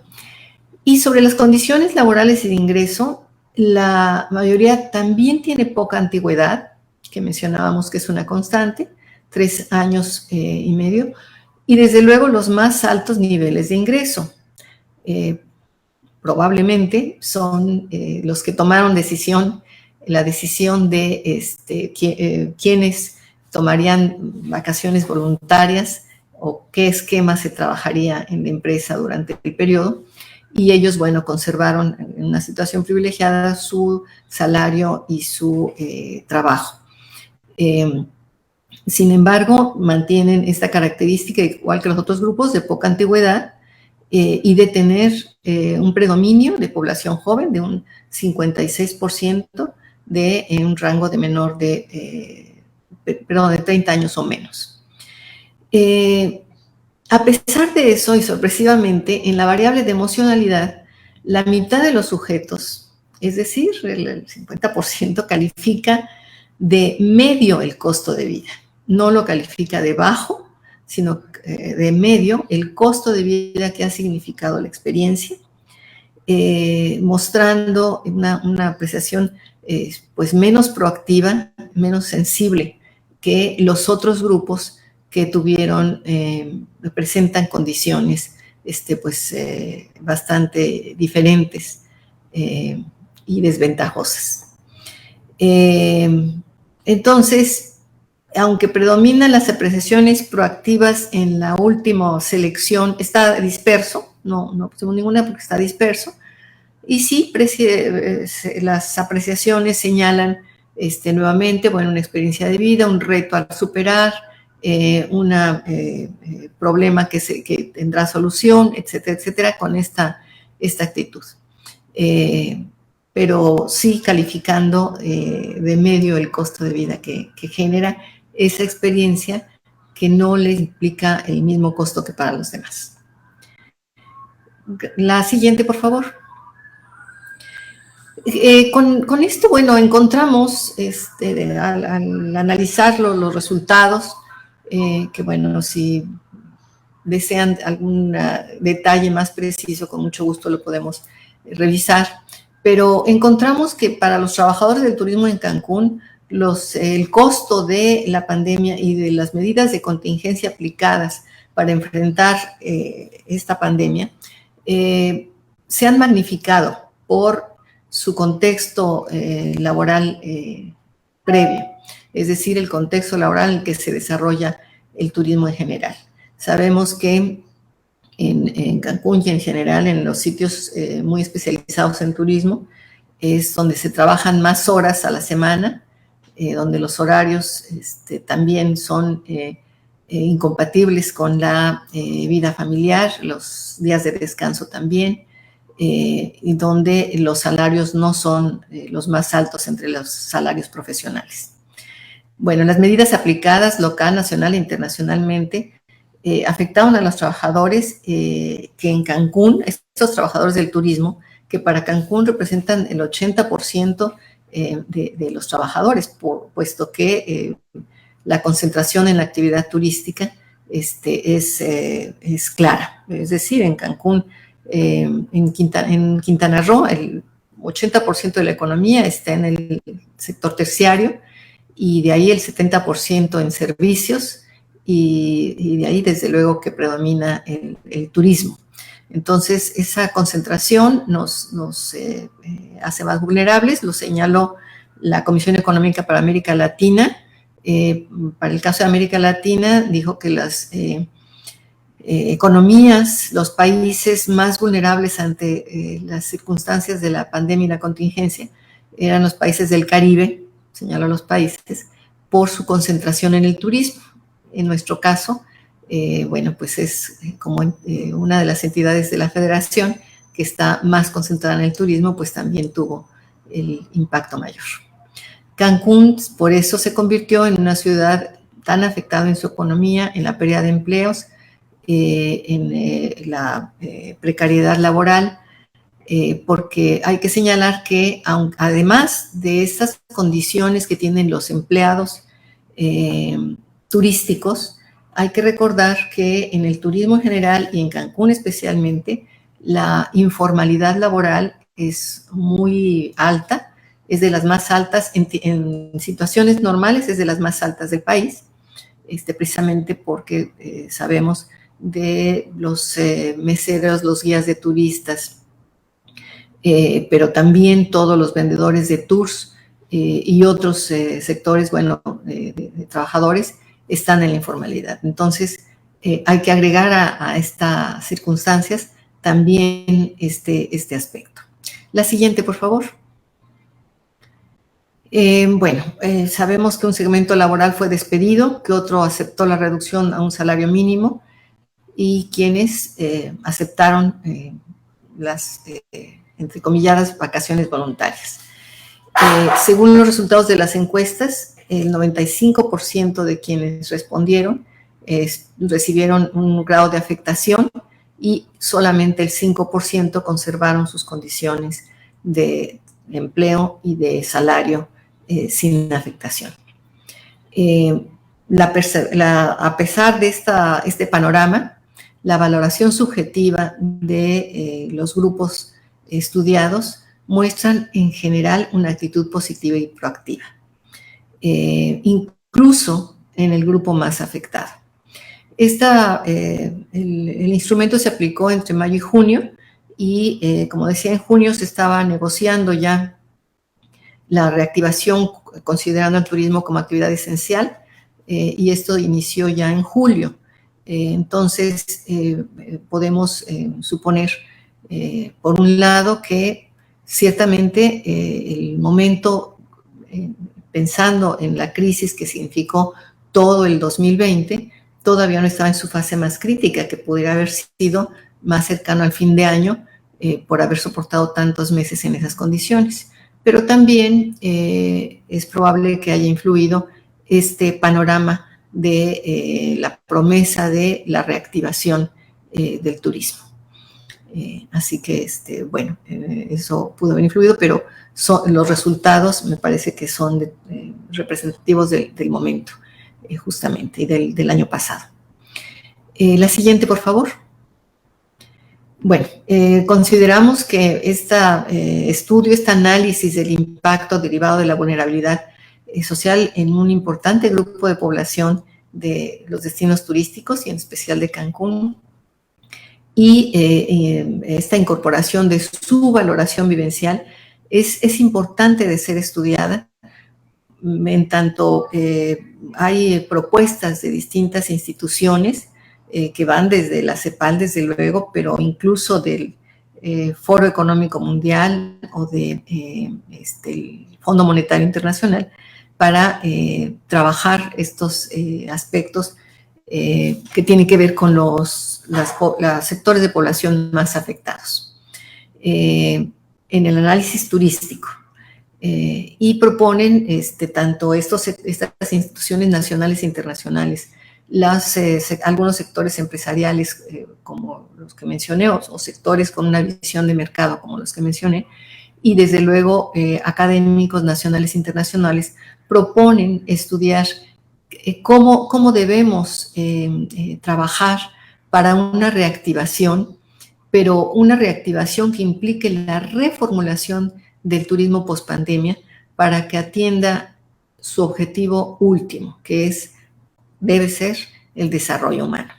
Y sobre las condiciones laborales y de ingreso, la mayoría también tiene poca antigüedad, que mencionábamos que es una constante, 3 años y medio, y desde luego los más altos niveles de ingreso. Probablemente son los que tomaron la decisión de quiénes tomarían vacaciones voluntarias o qué esquema se trabajaría en la empresa durante el periodo. Y ellos, conservaron en una situación privilegiada su salario y su trabajo. Sin embargo, mantienen esta característica, igual que los otros grupos, de poca antigüedad y de tener un predominio de población joven de un 56% de un rango de menor de 30 años o menos. A pesar de eso, y sorpresivamente, en la variable de emocionalidad, la mitad de los sujetos, es decir, el 50%, califica de medio el costo de vida. No lo califica de bajo, sino de medio el costo de vida que ha significado la experiencia, mostrando una apreciación menos proactiva, menos sensible que los otros grupos que presentan condiciones bastante diferentes y desventajosas. Entonces, aunque predominan las apreciaciones proactivas en la última selección, está disperso, no tengo ninguna porque está disperso, y sí, las apreciaciones señalan nuevamente, una experiencia de vida, un reto a superar, un problema que tendrá solución, etcétera, etcétera, con esta actitud. pero sí calificando de medio el costo de vida que genera esa experiencia que no le implica el mismo costo que para los demás. La siguiente, por favor. Con esto, bueno, encontramos al analizar los resultados, que bueno, si desean algún detalle más preciso, con mucho gusto lo podemos revisar, pero encontramos que para los trabajadores del turismo en Cancún, el costo de la pandemia y de las medidas de contingencia aplicadas para enfrentar esta pandemia se han magnificado por su contexto laboral previo, es decir, el contexto laboral en el que se desarrolla el turismo en general. Sabemos que en Cancún y en general en los sitios muy especializados en turismo es donde se trabajan más horas a la semana, donde los horarios también son incompatibles con la vida familiar, los días de descanso también, y donde los salarios no son los más altos entre los salarios profesionales. Bueno, las medidas aplicadas local, nacional e internacionalmente afectaron a los trabajadores que en Cancún, estos trabajadores del turismo, que para Cancún representan el 80% de los trabajadores, puesto que la concentración en la actividad turística es clara. Es decir, en Cancún, en Quintana Roo, el 80% de la economía está en el sector terciario y de ahí el 70% en servicios y de ahí desde luego que predomina el turismo. Entonces, esa concentración nos hace más vulnerables, lo señaló la Comisión Económica para América Latina. Para el caso de América Latina, dijo que las economías, los países más vulnerables ante las circunstancias de la pandemia y la contingencia eran los países del Caribe, señaló los países, por su concentración en el turismo. En nuestro caso, bueno, pues es como una de las entidades de la federación que está más concentrada en el turismo, pues también tuvo el impacto mayor. Cancún, por eso se convirtió en una ciudad tan afectada en su economía, en la pérdida de empleos, en la precariedad laboral, porque hay que señalar que además de estas condiciones que tienen los empleados turísticos, hay que recordar que en el turismo en general y en Cancún especialmente, la informalidad laboral es muy alta, es de las más altas, en situaciones normales es de las más altas del país, precisamente porque sabemos de los meseros, los guías de turistas, pero también todos los vendedores de tours y otros sectores, bueno, de trabajadores, están en la informalidad. Entonces, hay que agregar a estas circunstancias también este aspecto. La siguiente, por favor. Bueno, sabemos que un segmento laboral fue despedido, que otro aceptó la reducción a un salario mínimo y quienes aceptaron las, entrecomilladas, vacaciones voluntarias. Según los resultados de las encuestas, el 95% de quienes respondieron recibieron un grado de afectación y solamente el 5% conservaron sus condiciones de empleo y de salario sin afectación. A pesar de este panorama, la valoración subjetiva de los grupos estudiados muestran en general una actitud positiva y proactiva, incluso en el grupo más afectado. El instrumento se aplicó entre mayo y junio y, como decía, en junio se estaba negociando ya la reactivación considerando el turismo como actividad esencial y esto inició ya en julio. Entonces, podemos suponer, por un lado, que ciertamente el momento, pensando en la crisis que significó todo el 2020, todavía no estaba en su fase más crítica, que pudiera haber sido más cercano al fin de año, por haber soportado tantos meses en esas condiciones. Pero también es probable que haya influido este panorama de la promesa de la reactivación del turismo. Así que, bueno, eso pudo haber influido, pero los resultados me parece que son representativos del momento, justamente, y del año pasado. La siguiente, por favor. Bueno, consideramos que este estudio, este análisis del impacto derivado de la vulnerabilidad social en un importante grupo de población de los destinos turísticos y en especial de Cancún, y esta incorporación de su valoración vivencial es importante de ser estudiada, en tanto hay propuestas de distintas instituciones que van desde la CEPAL, desde luego, pero incluso del Foro Económico Mundial o del Fondo Monetario Internacional para trabajar estos aspectos que tienen que ver con los sectores de población más afectados. En el análisis turístico. Y proponen tanto estas instituciones nacionales e internacionales, algunos sectores empresariales como los que mencioné, o sectores con una visión de mercado como los que mencioné, y desde luego académicos nacionales e internacionales proponen estudiar cómo debemos trabajar para una reactivación, pero una reactivación que implique la reformulación del turismo pospandemia para que atienda su objetivo último, que debe ser el desarrollo humano.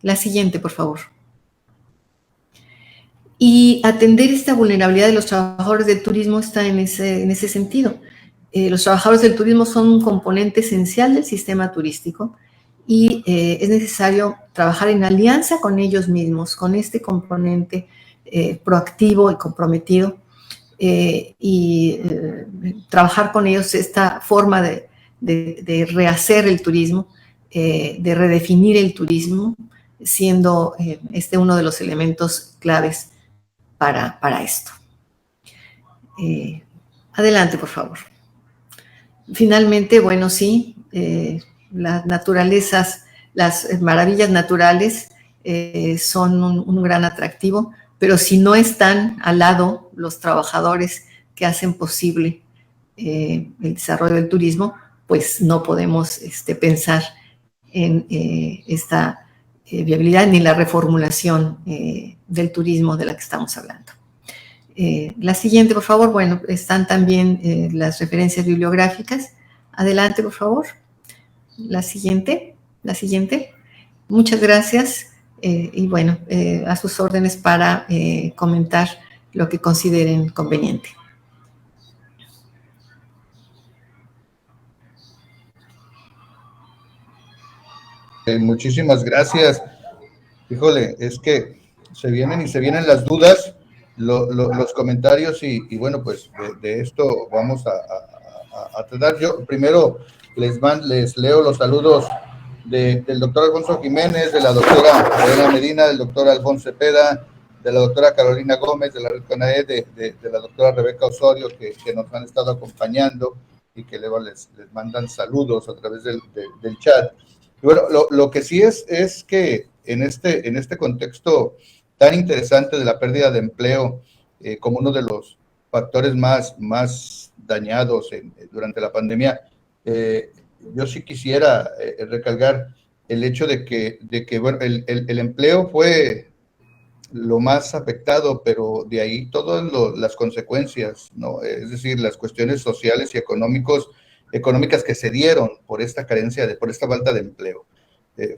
La siguiente, por favor. Y atender esta vulnerabilidad de los trabajadores del turismo está en ese sentido. Los trabajadores del turismo son un componente esencial del sistema turístico y es necesario trabajar en alianza con ellos mismos, con este componente proactivo y comprometido, y trabajar con ellos esta forma de rehacer el turismo, de redefinir el turismo, siendo uno de los elementos claves para esto. Adelante, por favor. Finalmente, bueno, sí, las naturalezas, las maravillas naturales son un gran atractivo, pero si no están al lado los trabajadores que hacen posible el desarrollo del turismo, pues no podemos pensar en esta viabilidad ni la reformulación del turismo de la que estamos hablando. La siguiente, por favor. Bueno, están también las referencias bibliográficas. Adelante, por favor. La siguiente. Muchas gracias. Y bueno, a sus órdenes para comentar lo que consideren conveniente. Muchísimas gracias. Híjole, es que se vienen las dudas, los comentarios y bueno, pues de esto vamos a tratar. Yo primero les leo los saludos del doctor Alfonso Jiménez, de la doctora Elena Medina, del doctor Alfonso Cepeda, de la doctora Carolina Gómez, de la Red CONAED, de la doctora Rebeca Osorio, que nos han estado acompañando y que luego les mandan saludos a través del chat. Y bueno, lo que sí es que en este contexto tan interesante de la pérdida de empleo como uno de los factores más dañados durante la pandemia, yo sí quisiera recalcar el hecho de que bueno, el empleo fue lo más afectado, pero de ahí todas las consecuencias, ¿no? Es decir, las cuestiones sociales y económicas que se dieron por esta por esta falta de empleo.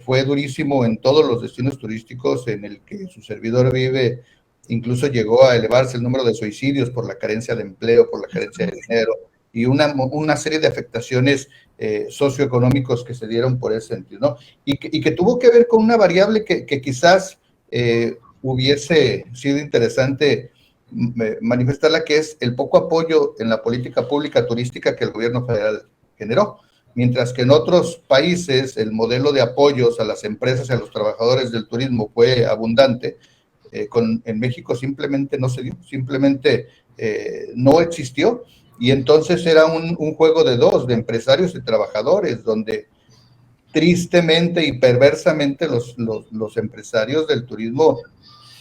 Fue durísimo en todos los destinos turísticos en el que su servidor vive, incluso llegó a elevarse el número de suicidios por la carencia de empleo, por la carencia de dinero, y una serie de afectaciones socioeconómicos que se dieron por ese sentido, ¿no? Y que tuvo que ver con una variable que quizás hubiese sido interesante manifestarla, que es el poco apoyo en la política pública turística que el gobierno federal generó. Mientras que en otros países el modelo de apoyos a las empresas y a los trabajadores del turismo fue abundante, en México simplemente no se dio, simplemente no existió, y entonces era un juego de dos, de empresarios y trabajadores, donde tristemente y perversamente los empresarios del turismo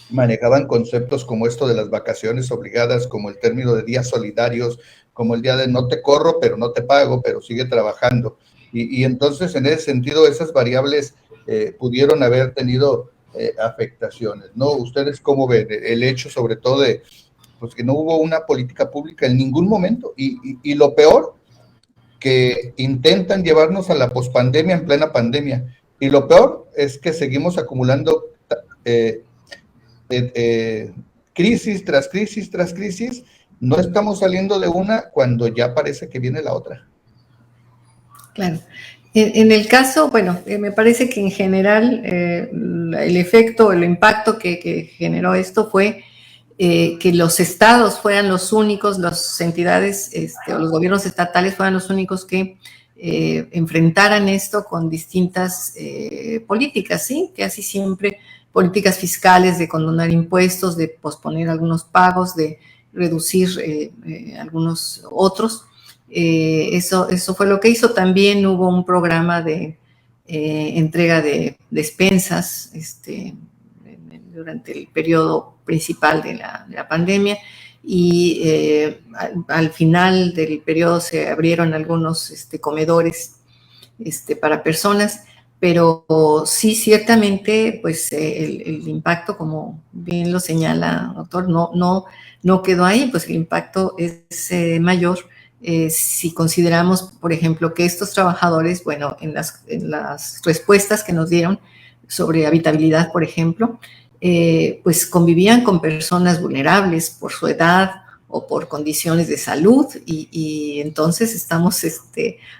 manejaban conceptos como esto de las vacaciones obligadas, como el término de días solidarios, como el día de no te corro, pero no te pago, pero sigue trabajando. Y entonces, en ese sentido, esas variables pudieron haber tenido afectaciones, ¿no? ¿Ustedes cómo ven el hecho, sobre todo, de pues, que no hubo una política pública en ningún momento? Y lo peor, que intentan llevarnos a la pospandemia en plena pandemia. Y lo peor es que seguimos acumulando crisis tras crisis tras crisis. No estamos saliendo de una cuando ya parece que viene la otra. Claro. En el caso, bueno, me parece que en general el efecto, el impacto que generó esto fue que los estados fueran los únicos, las entidades o los gobiernos estatales fueran los únicos que enfrentaran esto con distintas políticas, ¿sí? Que así siempre políticas fiscales de condonar impuestos, de posponer algunos pagos, de reducir algunos otros. Eso fue lo que hizo. También hubo un programa de entrega de despensas durante el periodo principal de la pandemia, y al final del periodo se abrieron algunos comedores para personas, pero sí, ciertamente, pues el impacto, como bien lo señala, doctor, no quedó ahí, pues el impacto es mayor. Si consideramos, por ejemplo, que estos trabajadores, bueno, en las respuestas que nos dieron sobre habitabilidad, por ejemplo, pues convivían con personas vulnerables por su edad o por condiciones de salud, y entonces estamos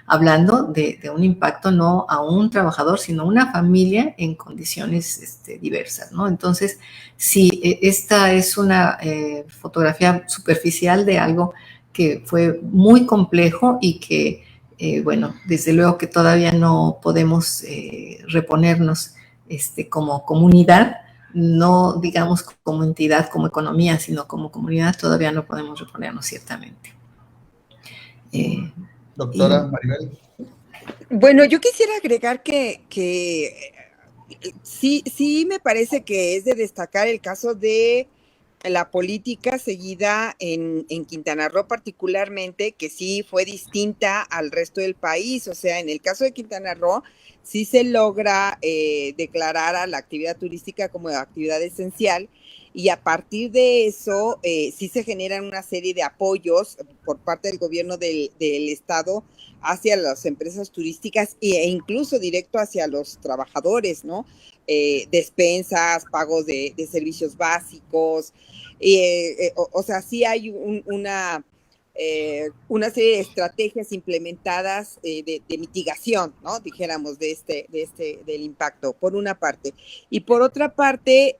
hablando de un impacto no a un trabajador, sino a una familia en condiciones diversas, ¿no? Entonces, sí, esta es una fotografía superficial de algo que fue muy complejo y que, bueno, desde luego que todavía no podemos reponernos como comunidad, no digamos como entidad, como economía, sino como comunidad, todavía no podemos reponernos ciertamente. Doctora Maribel. Bueno, yo quisiera agregar que sí me parece que es de destacar el caso de la política seguida en Quintana Roo particularmente, que sí fue distinta al resto del país. O sea, en el caso de Quintana Roo, sí se logra declarar a la actividad turística como actividad esencial, y a partir de eso sí se generan una serie de apoyos por parte del gobierno del estado hacia las empresas turísticas e incluso directo hacia los trabajadores, ¿no? Despensas, pagos de servicios básicos. O sea, sí hay una serie de estrategias implementadas de mitigación, ¿no? Dijéramos, del impacto, por una parte. Y por otra parte,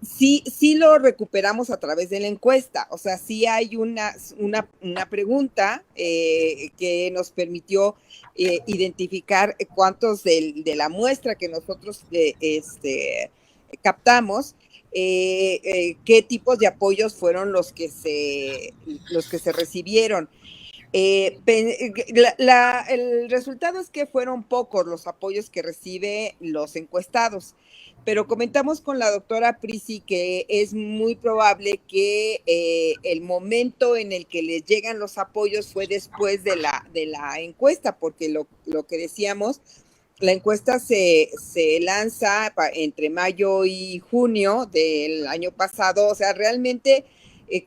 sí lo recuperamos a través de la encuesta. O sea, sí hay una pregunta que nos permitió identificar cuántos de la muestra que nosotros captamos, qué tipos de apoyos fueron los que se recibieron. El resultado es que fueron pocos los apoyos que reciben los encuestados, pero comentamos con la doctora Prisi que es muy probable que el momento en el que les llegan los apoyos fue después de la encuesta, porque lo que decíamos, la encuesta se lanza entre mayo y junio del año pasado. O sea, realmente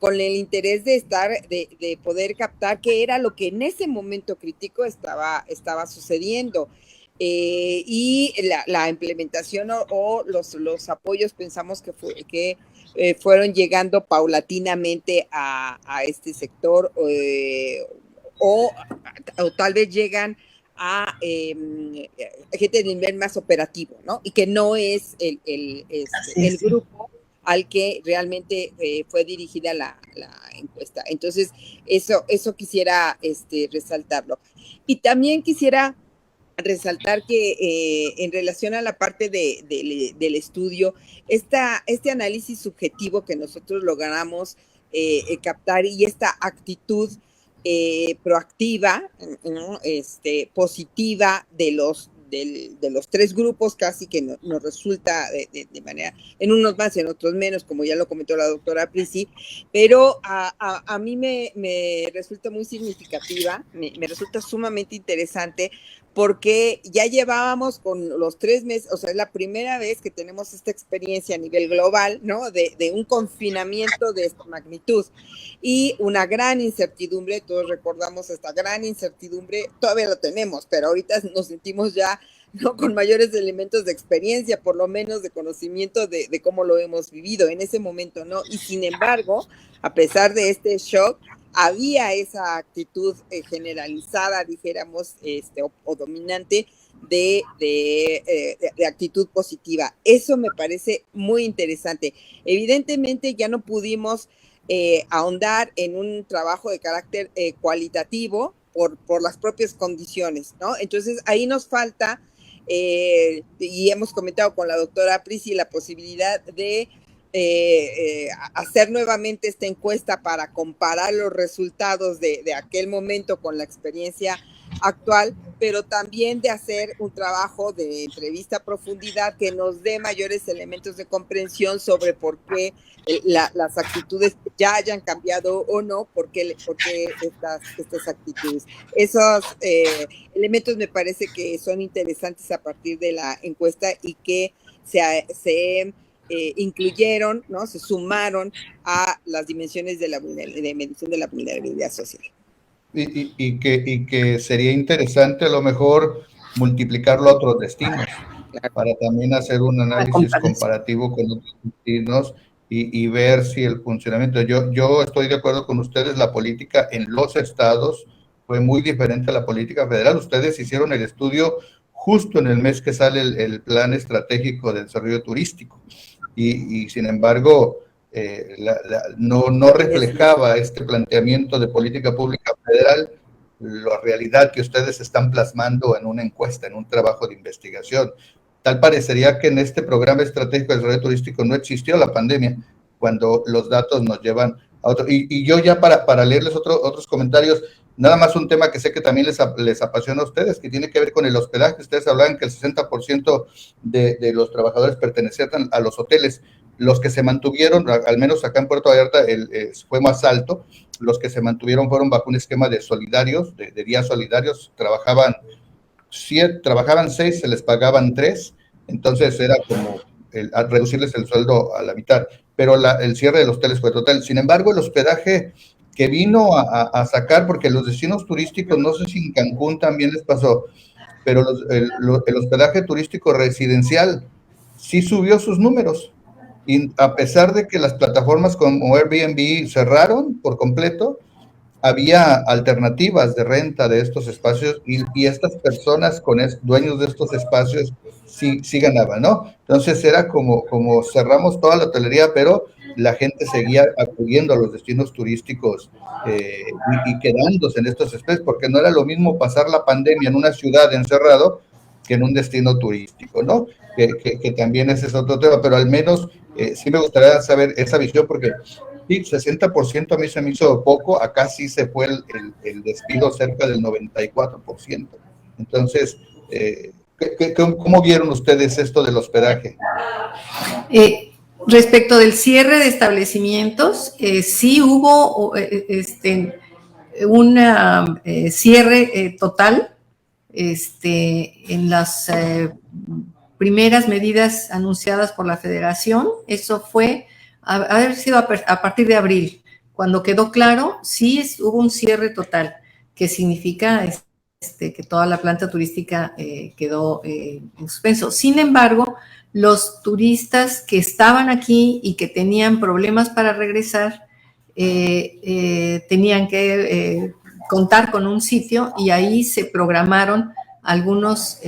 con el interés de poder captar qué era lo que en ese momento crítico estaba sucediendo. Y la implementación o los apoyos pensamos que fueron llegando paulatinamente a este sector, o tal vez llegan a gente de nivel más operativo, ¿no? Y que no es el grupo al que realmente fue dirigida la encuesta. Entonces, eso quisiera resaltarlo. Y también quisiera resaltar que en relación a la parte del estudio, este análisis subjetivo que nosotros logramos captar y esta actitud proactiva, ¿no? Positiva de los tres grupos casi que nos resulta de manera, en unos más, en otros menos, como ya lo comentó la doctora Prisi, pero a mí me resulta muy significativa, me resulta sumamente interesante, porque ya llevábamos con los 3 meses, o sea, es la primera vez que tenemos esta experiencia a nivel global, ¿no? De un confinamiento de esta magnitud y una gran incertidumbre, todos recordamos esta gran incertidumbre, todavía lo tenemos, pero ahorita nos sentimos ya, ¿no? Con mayores elementos de experiencia, por lo menos de conocimiento de cómo lo hemos vivido en ese momento, ¿no? Y sin embargo, a pesar de este shock, había esa actitud generalizada, dijéramos, o dominante de actitud positiva. Eso me parece muy interesante. Evidentemente ya no pudimos ahondar en un trabajo de carácter cualitativo por las propias condiciones, ¿no? Entonces ahí nos falta, y hemos comentado con la doctora Prisi, la posibilidad de hacer nuevamente esta encuesta para comparar los resultados de aquel momento con la experiencia actual, pero también de hacer un trabajo de entrevista a profundidad que nos dé mayores elementos de comprensión sobre por qué las actitudes ya hayan cambiado o no, por qué estas actitudes. Esos elementos me parece que son interesantes a partir de la encuesta y que se incluyeron, ¿no? Se sumaron a las dimensiones de medición de la vulnerabilidad social. Y que sería interesante a lo mejor multiplicarlo a otros destinos, claro, para también hacer un análisis comparativo con otros destinos y ver si el funcionamiento, yo estoy de acuerdo con ustedes, la política en los estados fue muy diferente a la política federal. Ustedes hicieron el estudio justo en el mes que sale el plan estratégico de desarrollo turístico y sin embargo no reflejaba este planteamiento de política pública federal la realidad que ustedes están plasmando en una encuesta, en un trabajo de investigación. Tal parecería que en este programa estratégico de desarrollo turístico no existió la pandemia, cuando los datos nos llevan a otro. Y yo ya para leerles otros comentarios, nada más un tema que sé que también les apasiona a ustedes, que tiene que ver con el hospedaje. Ustedes hablaban que el 60% de los trabajadores pertenecían a los hoteles. Los que se mantuvieron, al menos acá en Puerto Vallarta, fue más alto. Los que se mantuvieron fueron bajo un esquema de solidarios, de días solidarios. Trabajaban 6, se les pagaban 3. Entonces era como reducirles el sueldo a la mitad. Pero el cierre de los hoteles fue total. Sin embargo, el hospedaje que vino a sacar, porque los destinos turísticos, no sé si en Cancún también les pasó, pero el hospedaje turístico residencial sí subió sus números. Y a pesar de que las plataformas como Airbnb cerraron por completo, había alternativas de renta de estos espacios y estas personas dueños de estos espacios sí ganaban, ¿no? Entonces era como cerramos toda la hotelería, pero la gente seguía acudiendo a los destinos turísticos y quedándose en estos espacios, porque no era lo mismo pasar la pandemia en una ciudad encerrado que en un destino turístico, ¿no? Que también ese es otro tema, pero al menos sí me gustaría saber esa visión, porque sí, 60% a mí se me hizo poco, acá sí se fue el despido cerca del 94%. Entonces, ¿cómo vieron ustedes esto del hospedaje? Respecto del cierre de establecimientos, sí hubo un cierre total en las primeras medidas anunciadas por la Federación. Eso fue haber sido a partir de abril, cuando quedó claro, sí hubo un cierre total, que significa que toda la planta turística quedó en suspenso. Sin embargo, los turistas que estaban aquí y que tenían problemas para regresar, tenían que contar con un sitio, y ahí se programaron algunos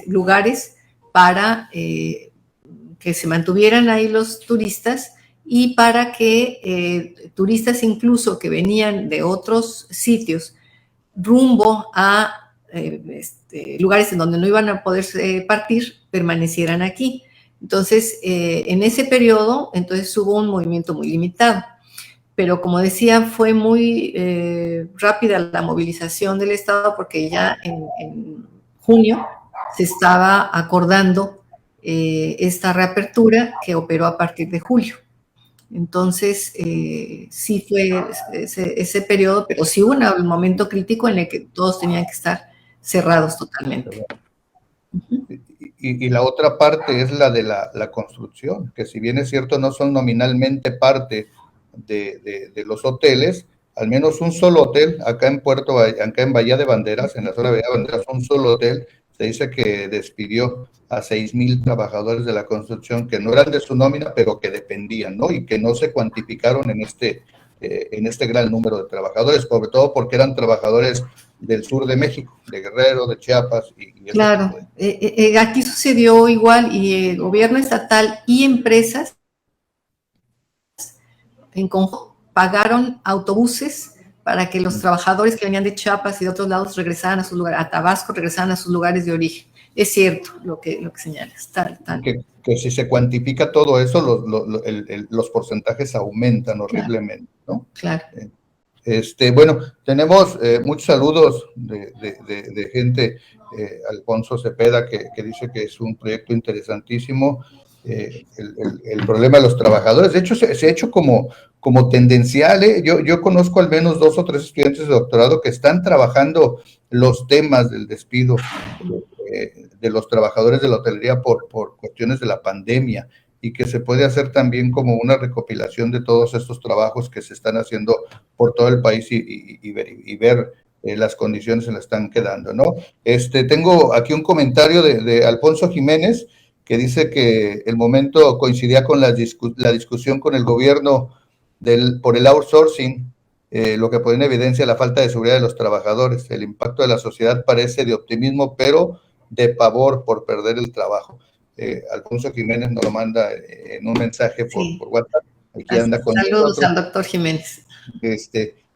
lugares para que se mantuvieran ahí los turistas, y para que turistas incluso que venían de otros sitios rumbo a lugares en donde no iban a poder partir, permanecieran aquí. Entonces, en ese periodo, entonces hubo un movimiento muy limitado. Pero como decía, fue muy rápida la movilización del Estado porque ya en junio se estaba acordando esta reapertura que operó a partir de julio. Entonces, sí fue ese periodo, pero sí hubo un momento crítico en el que todos tenían que estar cerrados totalmente. Y la otra parte es la de la construcción, que si bien es cierto no son nominalmente parte de los hoteles, al menos un solo hotel, acá en Bahía de Banderas, en la zona de Bahía de Banderas, un solo hotel, se dice que despidió a 6,000 trabajadores de la construcción que no eran de su nómina, pero que dependían, ¿no? Y que no se cuantificaron en este gran número de trabajadores, sobre todo porque eran trabajadores del sur de México, de Guerrero, de Chiapas. Claro, aquí sucedió igual y el gobierno estatal y empresas en conjunto pagaron autobuses para que los trabajadores que venían de Chiapas y de otros lados regresaran a sus lugares, a Tabasco, regresaran a sus lugares de origen. Es cierto lo que señalas. Que si se cuantifica todo eso, los porcentajes aumentan horriblemente, ¿no? Claro. Bueno, tenemos muchos saludos de gente, Alfonso Cepeda, que dice que es un proyecto interesantísimo, el problema de los trabajadores. De hecho, se ha hecho como tendencial, ¿eh? Yo conozco al menos 2 o 3 estudiantes de doctorado que están trabajando los temas del despido de los trabajadores de la hotelería por cuestiones de la pandemia, y que se puede hacer también como una recopilación de todos estos trabajos que se están haciendo por todo el país y ver las condiciones en las que están quedando, ¿no? Tengo aquí un comentario de Alfonso Jiménez, que dice que el momento coincidía con la discusión con el gobierno por el outsourcing, lo que pone en evidencia la falta de seguridad de los trabajadores. El impacto de la sociedad parece de optimismo, pero de pavor por perder el trabajo. Alfonso Jiménez nos lo manda en un mensaje por WhatsApp. Aquí anda con saludos al doctor Jiménez.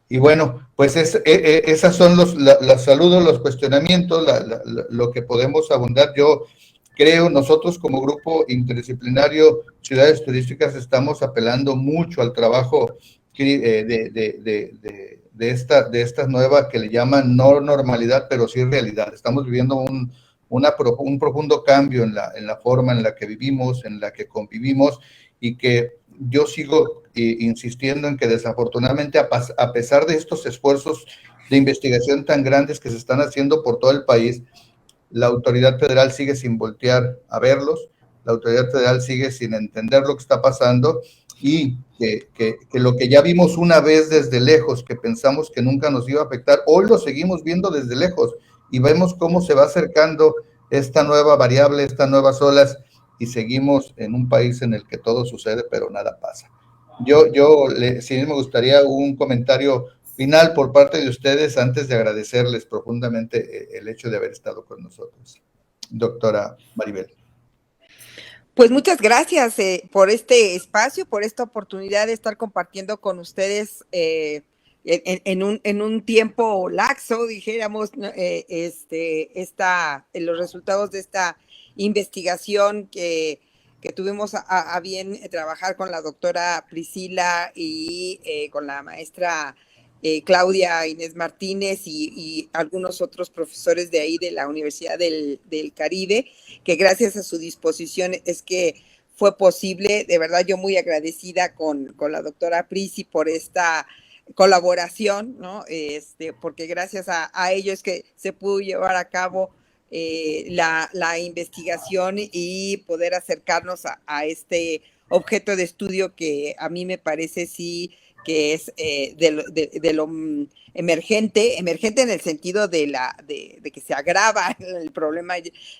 Y bueno, pues esas son los saludos, los cuestionamientos, lo que podemos abundar. Yo creo, nosotros como grupo interdisciplinario Ciudades Turísticas estamos apelando mucho al trabajo de esta nueva que le llaman no normalidad, pero sí realidad. Estamos viviendo un profundo cambio en la forma en la que vivimos, en la que convivimos, y que yo sigo insistiendo en que desafortunadamente, a pesar de estos esfuerzos de investigación tan grandes que se están haciendo por todo el país, la autoridad federal sigue sin voltear a verlos, la autoridad federal sigue sin entender lo que está pasando, y que lo que ya vimos una vez desde lejos, que pensamos que nunca nos iba a afectar, hoy lo seguimos viendo desde lejos, y vemos cómo se va acercando esta nueva variable, estas nuevas olas, y seguimos en un país en el que todo sucede, pero nada pasa. Sí me gustaría un comentario final por parte de ustedes antes de agradecerles profundamente el hecho de haber estado con nosotros. Doctora Maribel. Pues muchas gracias por este espacio, por esta oportunidad de estar compartiendo con ustedes en un tiempo laxo, dijéramos, los resultados de esta investigación que tuvimos a bien trabajar con la doctora Priscila y con la maestra Claudia Inés Martínez y algunos otros profesores de ahí de la Universidad del Caribe, que gracias a su disposición es que fue posible. De verdad, yo muy agradecida con la doctora Prisi por esta colaboración, ¿no? Porque gracias a ello es que se pudo llevar a cabo la investigación y poder acercarnos a este objeto de estudio que a mí me parece sí que es de lo emergente en el sentido de que se agrava el problema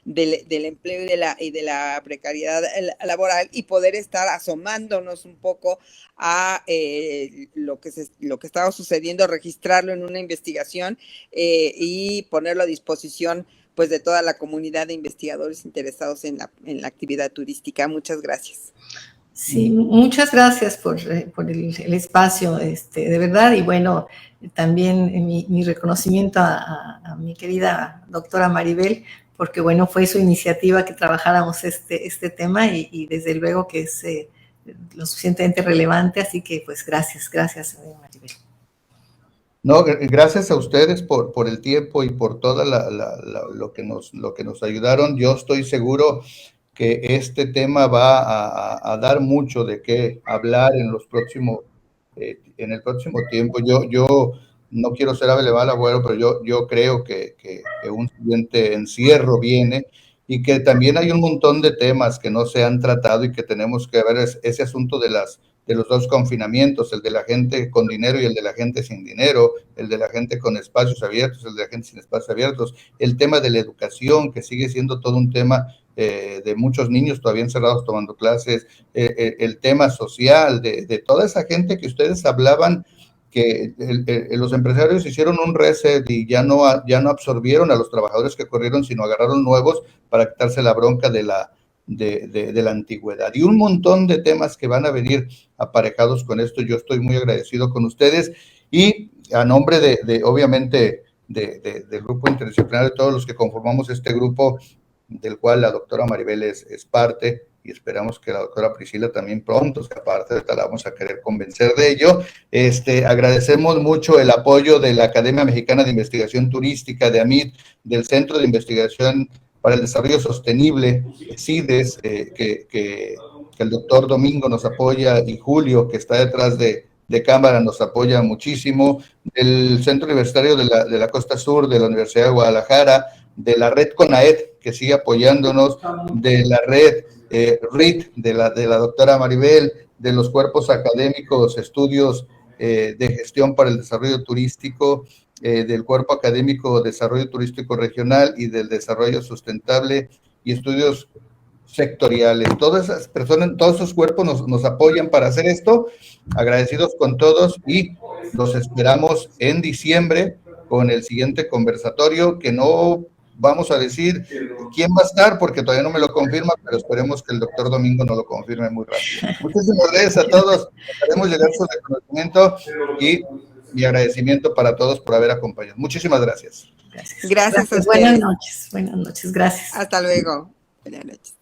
del empleo y de la precariedad laboral, y poder estar asomándonos un poco a lo que estaba sucediendo, registrarlo en una investigación y ponerlo a disposición pues de toda la comunidad de investigadores interesados en la actividad turística. Muchas gracias. Sí, muchas gracias por el espacio, de verdad, y bueno, también mi reconocimiento a mi querida doctora Maribel, porque bueno, fue su iniciativa que trabajáramos este tema y desde luego que es lo suficientemente relevante, así que pues gracias Maribel. No, gracias a ustedes por el tiempo y por todo lo que nos ayudaron. Yo estoy seguro que este tema va a dar mucho de qué hablar en el próximo tiempo. Yo no quiero ser ave mal abuelo, pero yo creo que un siguiente encierro viene y que también hay un montón de temas que no se han tratado y que tenemos que ver ese asunto de los dos confinamientos, el de la gente con dinero y el de la gente sin dinero, el de la gente con espacios abiertos, el de la gente sin espacios abiertos, el tema de la educación, que sigue siendo todo un tema de muchos niños todavía encerrados tomando clases, el tema social, de toda esa gente que ustedes hablaban, que los empresarios hicieron un reset y ya no absorbieron a los trabajadores que corrieron, sino agarraron nuevos para quitarse la bronca de la antigüedad, y un montón de temas que van a venir aparejados con esto. Yo estoy muy agradecido con ustedes y a nombre obviamente del grupo interdisciplinario, de todos los que conformamos este grupo, del cual la doctora Maribel es parte, y esperamos que la doctora Priscila también pronto sea parte, la vamos a querer convencer de ello. Agradecemos mucho el apoyo de la Academia Mexicana de Investigación Turística, de AMIT, del Centro de Investigación para el Desarrollo Sostenible, CIDES, que el doctor Domingo nos apoya, y Julio, que está detrás de cámara, nos apoya muchísimo, del Centro Universitario de la Costa Sur, de la Universidad de Guadalajara, de la red CONAED, que sigue apoyándonos, de la red RIT, de la doctora Maribel, de los cuerpos académicos, estudios de gestión para el desarrollo turístico, del Cuerpo Académico Desarrollo Turístico Regional y del Desarrollo Sustentable y Estudios Sectoriales. Todas esas personas, todos esos cuerpos nos apoyan para hacer esto. Agradecidos con todos y los esperamos en diciembre con el siguiente conversatorio, que no vamos a decir quién va a estar porque todavía no me lo confirma, pero esperemos que el doctor Domingo nos lo confirme muy rápido. Muchísimas gracias a todos. Haremos llegar su reconocimiento y mi agradecimiento para todos por haber acompañado. Muchísimas gracias. Gracias a ustedes. Buenas noches, gracias. Hasta luego. Buenas noches.